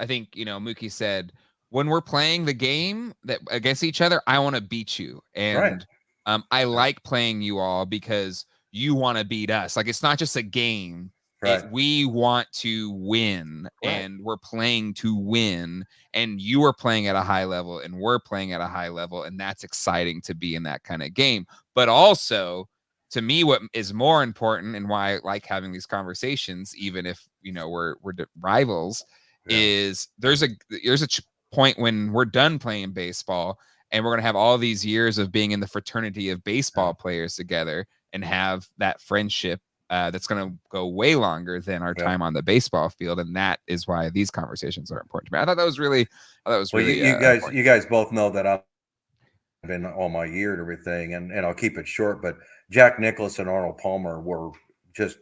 think Mookie said when we're playing the game that against each other, I want to beat you, and I like playing you all because you want to beat us. Like it's not just a game. Right. We want to win, and we're playing to win, and you are playing at a high level, and we're playing at a high level, and that's exciting to be in that kind of game. But also, to me, what is more important and why I like having these conversations, even if we're rivals, is there's a point when we're done playing baseball, and we're gonna have all these years of being in the fraternity of baseball players together, and have that friendship that's going to go way longer than our time on the baseball field, and that is why these conversations are important to me. I thought that was really. You guys both know that I've been all my year and everything, and I'll keep it short. But Jack Nicklaus and Arnold Palmer were just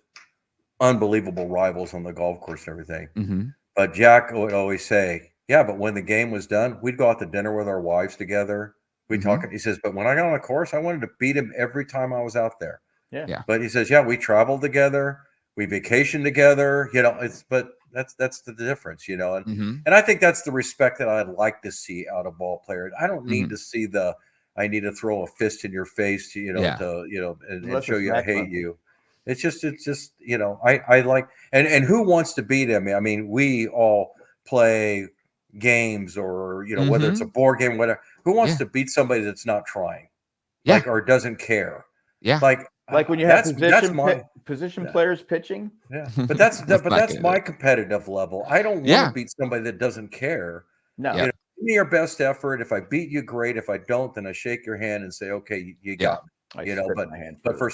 unbelievable rivals on the golf course and everything. Mm-hmm. But Jack would always say, "Yeah, but when the game was done, we'd go out to dinner with our wives together." We talk. He says, but when I got on the course, I wanted to beat him every time I was out there. Yeah. But he says, we traveled together, we vacationed together. But that's the difference, And I think that's the respect that I'd like to see out of ball players. I don't need to see I need to throw a fist in your face to and show you I hate you. It's just I like and who wants to beat him? I mean, we all play games or whether it's a board game, whatever. Who wants to beat somebody that's not trying, or doesn't care? Like when you have position players pitching. Yeah, but that's my competitive level. I don't want to beat somebody that doesn't care. No, give me your best effort. If I beat you, great. If I don't, then I shake your hand and say, okay, you got me. But for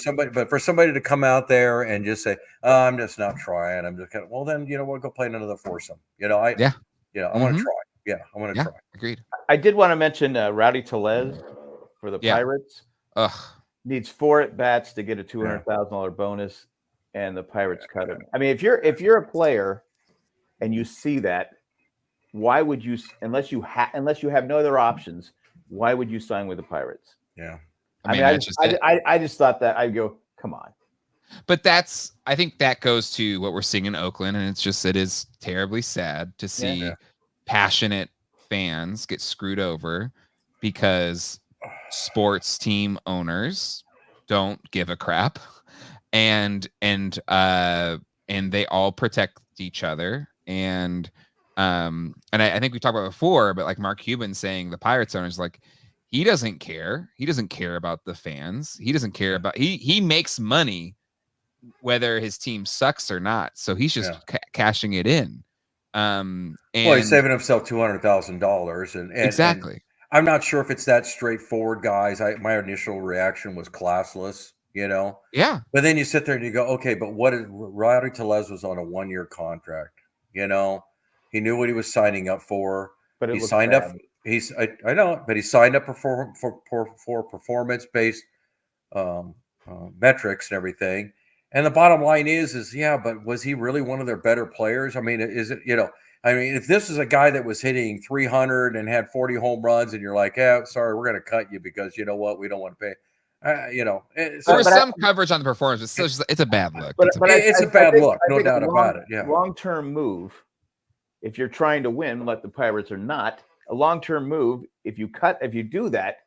somebody to come out there and just say, oh, I'm just not trying. I'm just well, then we'll go play another foursome. I want to try. Yeah, I want to try. Agreed. I did want to mention Rowdy Tellez for the Pirates. Needs 4 at-bats to get a $200,000 bonus, and the Pirates cut him. I mean, if you're a player and you see that, why would you, unless you have no other options, why would you sign with the Pirates? Yeah. I just thought that I'd go, come on. But I think that goes to what we're seeing in Oakland, and it is terribly sad to see passionate fans get screwed over because sports team owners don't give a crap. and they all protect each other. And I think we talked about it before, but like Mark Cuban saying the Pirates owners, like, he doesn't care. He doesn't care about the fans. He doesn't care about he makes money whether his team sucks or not. So he's just cashing it in. And he's saving himself $200,000, and exactly. And I'm not sure if it's that straightforward, guys. My initial reaction was classless, Yeah. But then you sit there and you go, okay, but what is Rowdy Tellez was on a 1-year contract, He knew what he was signing up for. But he signed up. I know, but he signed up for performance-based metrics and everything. And the bottom line is but was he really one of their better players? I mean, is it, if this is a guy that was hitting 300 and had 40 home runs, and you're like, sorry, we're going to cut you because you know what, we don't want to pay. There was some coverage on the performance, but still, it's a bad look. It's a bad look, no doubt about it. Yeah, long-term move. If you're trying to win, like the Pirates are not, a long-term move. If you do that,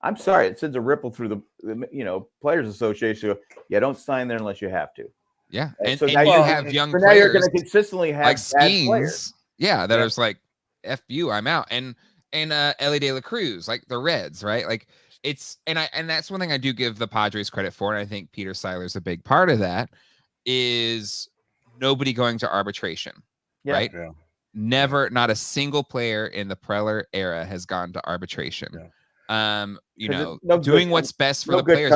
I'm sorry, it sends a ripple through the Players Association. Don't sign there unless you have to. Yeah, and so now you have young players. Now you're going to consistently have like bad players. Yeah, that is like, F you, I'm out. And Ellie De La Cruz, like the Reds, right? Like it's and that's one thing I do give the Padres credit for, and I think Peter Seiler's a big part of that, is nobody going to arbitration. Yeah. Right? Yeah. Never, not a single player in the Preller era has gone to arbitration. Yeah. Doing what's best for the players,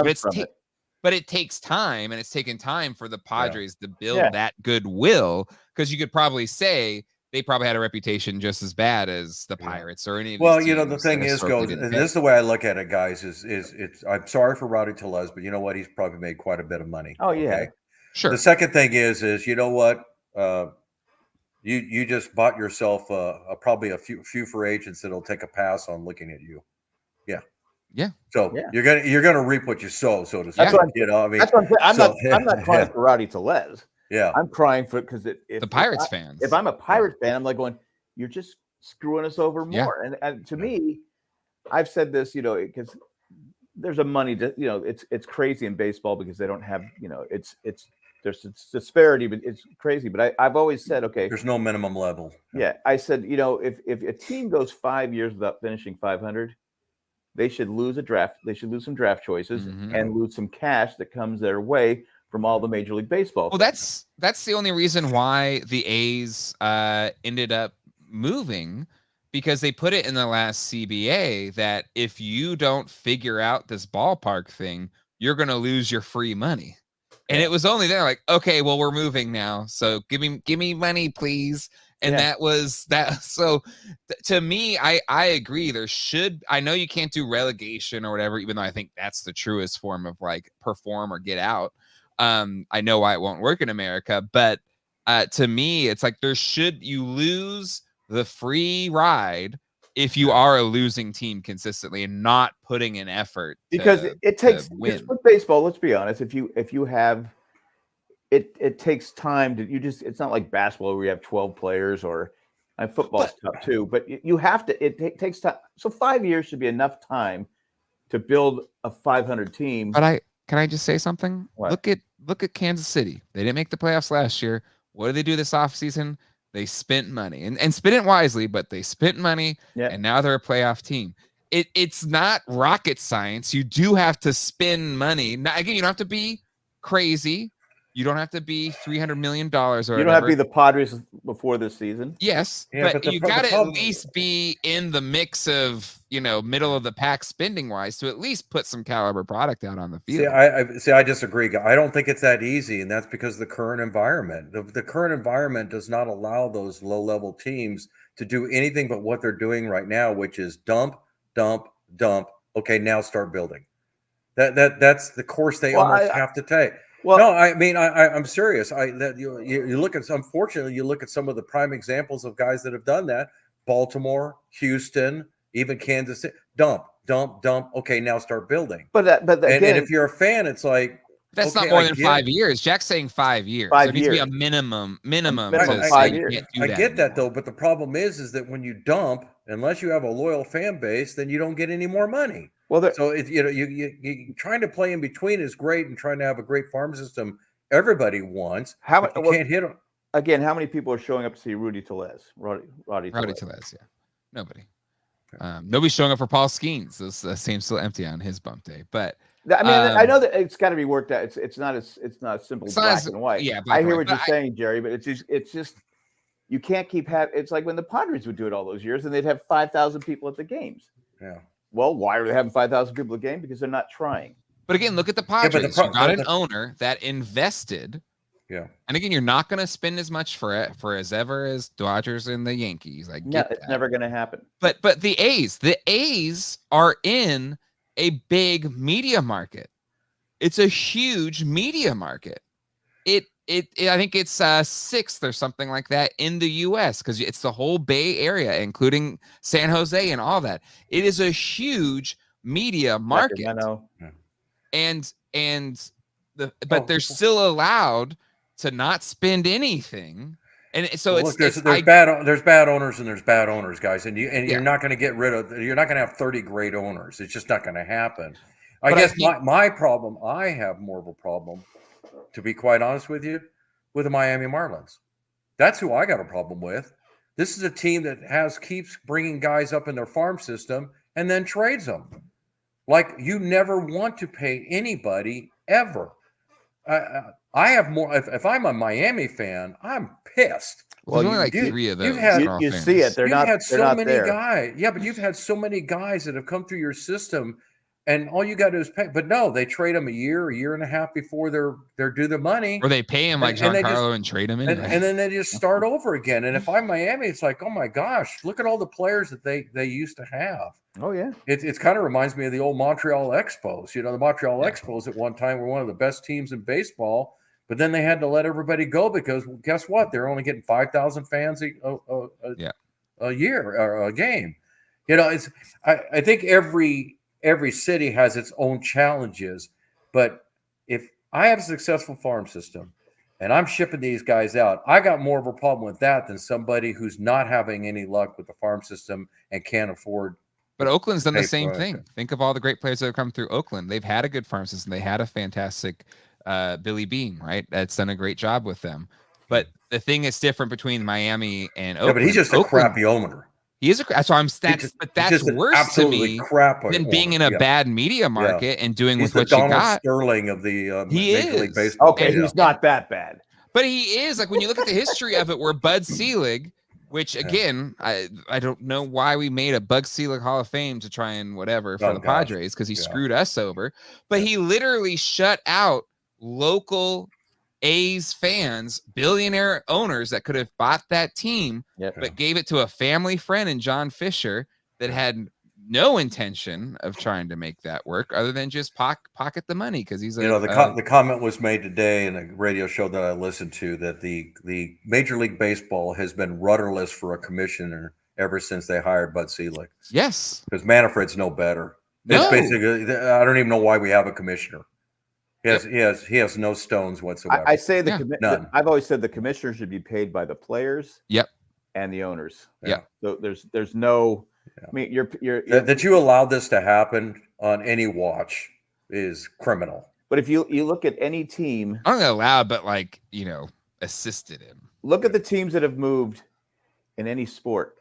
but it takes time, and it's taken time for the Padres to build that goodwill, because you could probably say they probably had a reputation just as bad as the Pirates or any of these teams. The thing is, and this is the way I look at it, guys, is it's I'm sorry for Rowdy Tellez, but you know what? He's probably made quite a bit of money. Oh, yeah. Okay? Sure. The second thing is you know what? You just bought yourself probably a few free agents that'll take a pass on looking at you. Yeah. Yeah. So you're gonna reap what you sow, so to speak. That's what I mean, that's what I'm not crying for Rowdy Tellez. Yeah. I'm crying for because the Pirates fans. If I'm a Pirate fan, I'm like going, you're just screwing us over more. Yeah. And to me, I've said this, because there's a money it's crazy in baseball because they don't have, there's a disparity, but it's crazy. But I've always said, okay, there's no minimum level. Yeah. I said, if a team goes 5 years without finishing 500, they should lose a draft. They should lose some draft choices and lose some cash that comes their way from all the Major League Baseball. Well, that's the only reason why the A's ended up moving, because they put it in the last CBA that if you don't figure out this ballpark thing, you're going to lose your free money. And it was only there like, okay, well, we're moving now, so give me money, please. And that was that. So to me, I agree. I know you can't do relegation or whatever, even though I think that's the truest form of like perform or get out. I know why it won't work in America, but to me, it's like you lose the free ride if you are a losing team consistently and not putting an effort. Because it takes with baseball. Let's be honest. If you have it takes time to it's not like basketball where you have 12 players or football's tough too, but you have to, it takes time. So 5 years should be enough time to build a 500 team. But can I just say something? What? Look at Kansas City. They didn't make the playoffs last year. What did they do this offseason? They spent money and spent it wisely, but they spent money and now they're a playoff team. It's not rocket science. You do have to spend money. Now, again, you don't have to be crazy. You don't have to be $300 million or whatever. You don't have to be the Padres before this season. Yes, but you got to at least be in the mix of, middle of the pack spending wise to at least put some caliber product out on the field. I disagree. I don't think it's that easy, and that's because of the current environment. The current environment does not allow those low-level teams to do anything but what they're doing right now, which is dump, dump, dump. Okay, now start building. That's the course they almost have to take. Well, no, I mean, I'm serious. You look at, unfortunately, you look at some of the prime examples of guys that have done that. Baltimore, Houston, even Kansas City. Dump, dump, dump. Okay, now start building. But again, and if you're a fan, it's like, That's Okay, not more I than get 5 it. years. Jack's saying 5 years. 5 There needs to be a years. minimum minimum to of say 5 you years. can't do I that get that anymore. though, but the problem is that when you dump, unless you have a loyal fan base, then you don't get any more money. Well, So it, you trying to play in between is great, and trying to have a great farm system everybody wants. How But you well, can't hit them. again, how many people are showing up to see Roddy Tellez? Rowdy Tellez, yeah. Nobody. Nobody's showing up for Paul Skeens. Those seems still empty on his bump day. But I mean, I know that it's got to be worked out. It's not simple black and white. Yeah, I hear what you're saying, Jerry, but it's just you can't keep having. It's like when the Padres would do it all those years, and they'd have 5,000 people at the games. Yeah. Well, why are they having 5,000 people at the game? Because they're not trying. But again, look at the but the Padres. pro- You got the- an owner that invested. Yeah. And again, you're not going to spend as much for as ever as Dodgers and the Yankees. I No, get it's that. never going to happen. But the A's are in a big media market. It's a huge media market. I think it's sixth or something like that in the U.S. because it's the whole Bay Area, including San Jose and all that. It is a huge media market, Sacramento. but they're still allowed to not spend anything. And so Well, look, there's bad owners and there's bad owners, guys, and you're not going to get rid of. You're not going to have 30 great owners. It's just not going to happen. I guess my problem. I have more of a problem, to be quite honest with you, with the Miami Marlins. That's who I got a problem with. This is a team that keeps bringing guys up in their farm system and then trades them. Like, you never want to pay anybody ever. I have more. If I'm a Miami fan, I'm pissed. Well, only like 3 of those. You see it. They're not. Had so not many there. guys. Yeah, but you've had so many guys that have come through your system, and all you got to do is pay. But no, they trade them a year and a half before they're due the money, or they pay him like Giancarlo and trade him in, and then they just start over again. And if I'm Miami, it's like, oh my gosh, look at all the players that they used to have. Oh yeah, it kind of reminds me of the old Montreal Expos. You know, the Montreal Expos at one time were one of the best teams in baseball, but then they had to let everybody go because guess what? They're only getting 5,000 fans a year or a game. You know, I think every city has its own challenges, but if I have a successful farm system and I'm shipping these guys out, I got more of a problem with that than somebody who's not having any luck with the farm system and can't afford. But Oakland's done the same thing. Think of all the great players that have come through Oakland. They've had a good farm system. They had a fantastic Billy Beane, right? That's done a great job with them. But the thing that's different between Miami and Oakland. Yeah, but he's just a crappy owner. He is that's why that's worse to me than being in a bad media market and doing he's with what Donald you got. Sterling of the he Major is League Baseball. Okay, he's not that bad. But he is, like, when you look at the history of it, where Bud Selig, which again, I don't know why we made a Bud Selig Hall of Fame to try and whatever for the Padres, because he screwed us over. But he literally shut out local A's fans, billionaire owners that could have bought that team, but gave it to a family friend in John Fisher that had no intention of trying to make that work other than just pocket the money because he's the comment was made today in a radio show that I listened to that the Major League Baseball has been rudderless for a commissioner ever since they hired Bud Selig. Yes, because Manfred's no better. No. It's basically, I don't even know why we have a commissioner. He has no stones whatsoever. I say none. I've always said the commissioner should be paid by the players. Yep. And the owners. Yeah. So there's no. I mean, you're that you allowed this to happen on any watch is criminal. But if you look at any team, I'm not allowed, but assisted him. Look at the teams that have moved in any sport.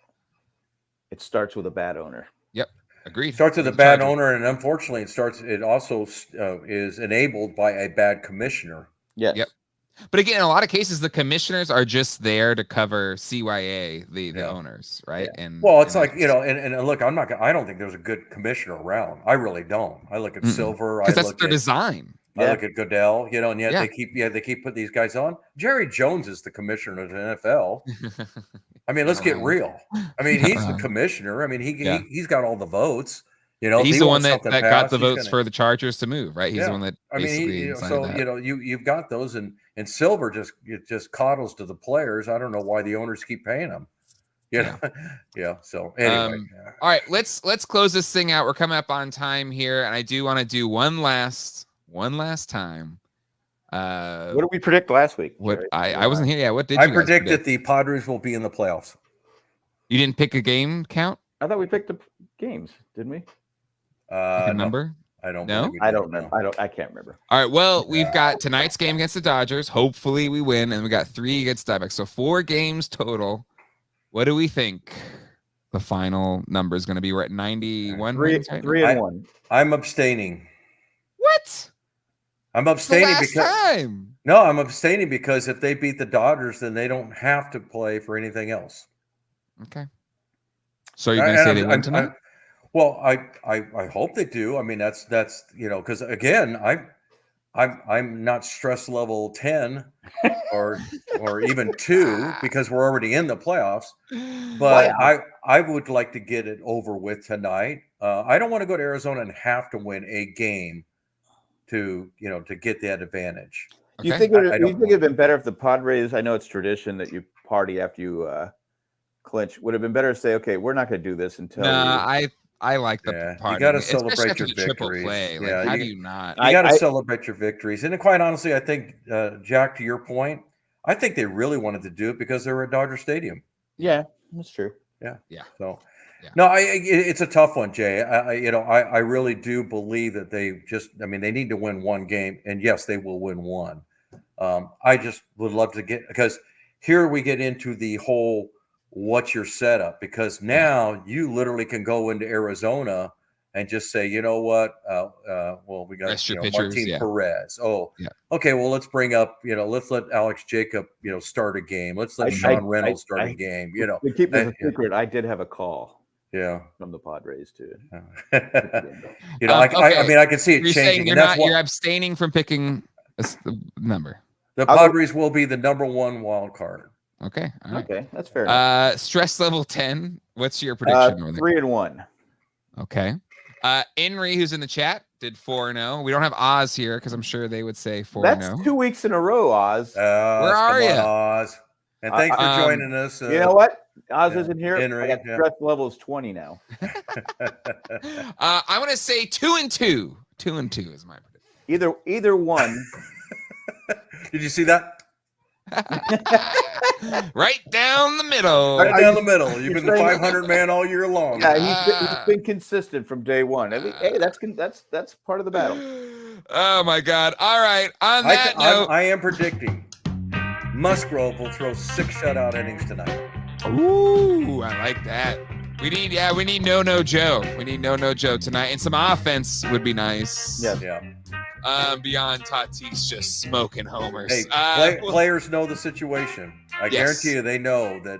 It starts with a bad owner. Yep, agreed. Starts with a bad owner, and unfortunately, it also is enabled by a bad commissioner. Yes. Yep. But again, in a lot of cases, the commissioners are just there to cover CYA, the owners, right? Yeah. And it's like, and look, I don't think there's a good commissioner around. I really don't. I look at Silver. Because that's their design. I look at Goodell, and yet they keep putting these guys on. Jerry Jones is the commissioner of the NFL. I mean, let's get real. I mean, he's the commissioner. I mean, he's got all the votes. He's the one that got the votes for the Chargers to move, right? He's the one that you've got those, and Silver just coddles to the players. I don't know why the owners keep paying him. So anyway, all right, let's close this thing out. We're coming up on time here, and I do want to do one last time What did we predict last week? What Jerry? I wasn't here. Yeah, what did I you guys predicted predict? the Padres will be in the playoffs. You didn't pick a game count? I thought we picked the games, didn't we? Like a No, number? I don't. No? believe we I did, don't no. remember. I can't remember. All right. Well, we've got tonight's game against the Dodgers. Hopefully we win, and we got 3 against Diamondbacks. So 4 games total. What do we think the final number is going to be? We're at 91 wins right now? 3-1. I'm abstaining. What? I'm It's the abstaining last because time. no, I'm abstaining because if they beat the Dodgers, then they don't have to play for anything else. Okay. So you're going to say they win tonight? Well, I hope they do. I mean, that's because again, I'm not stress level 10 or even 2 because we're already in the playoffs. But I would like to get it over with tonight. I don't want to go to Arizona and have to win a game to get that advantage. Do you Okay. think I don't it'd have been better if the Padres? I know it's tradition that you party after you clinch. Would have been better to say, okay, we're not going to do this until. Nah, I like the Yeah, you party. gotta Especially celebrate after your the triple victories. play. Like, Yeah, how you- do you not? You got to I- celebrate your victories. And quite honestly, I think Jack, to your point, I think they really wanted to do it because they were at Dodger Stadium. Yeah, that's true. So, Yeah. no, it's a tough one, Jay. I really do believe that they need to win one game, and yes, they will win one. I just would love to because here we get into the whole what's your setup, because now you literally can go into Arizona and just say, you know what, well, we got Rest your pitchers, Martin yeah. Perez. Oh, Yeah. Okay, well, let's bring up, let's let Alex Jacob, start a game. Let's let I- Sean I- Reynolds start I- a game. To keep this a yeah. secret, I did have a call Yeah. from the Padres too. I Okay. can see it You're saying changing. you're And that's you're what abstaining from picking the number. the I would- Padres will be the number 1 wild card. Okay. All right. Okay, that's fair enough. Stress level 10. What's your prediction over there? 3-1. Okay. Inri, who's in the chat, did 4-0. We don't have Oz here because I'm sure they would say 4-0. That's 2 weeks in a row, Oz. Where are ya? Oz? And thanks for joining us. You know what? Oz yeah, isn't here. Henry, I got yeah. stress levels 20 now. I'm gonna say 2-2. 2-2 is my prediction. Either one. Did you see that? Right down the middle. Right down the middle. You've you're been the saying- 500 man all year long. Yeah, he's been consistent from day one. I mean, hey, that's part of the battle. Oh my God! All right. On that note, I am predicting Musgrove will throw 6 shutout innings tonight. ooh, I like that. We need No Joe. We need No Joe tonight, and some offense would be nice. Yeah. Yeah. Beyond Tatis just smoking homers. Hey, players know the situation. I Yes. guarantee you they know that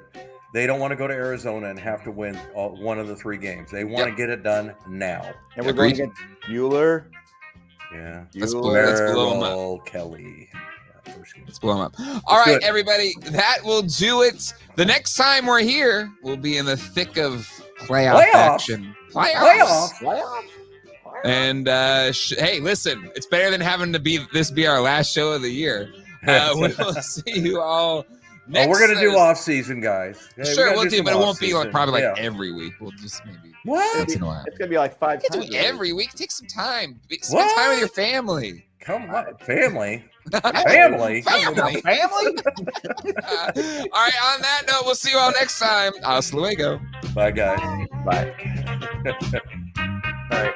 they don't want to go to Arizona and have to win one of the 3 games. They want to get it done now. And we're going Agreed. against Bueller. Yeah. Let's blow him up. Merrill Kelly. Yeah, first game. Let's blow them up. All right, do it. everybody, that will do it. The next time we're here, we'll be in the thick of playoff action. Playoffs. And hey, listen, it's better than having to be our last show of the year. We'll see you all next. Oh, we're gonna do Thursday. off season, guys. Yeah, we Sure, gotta we'll do, some but it won't be off-season. probably Yeah. every week. We'll just maybe What? once in a while. It's gonna be like 5 You can times. do every week. Take some time. Spend time with your family. Come on, family. Family. Family. All right. On that note, we'll see you all next time. Hasta luego. Bye, guys. Bye. All right.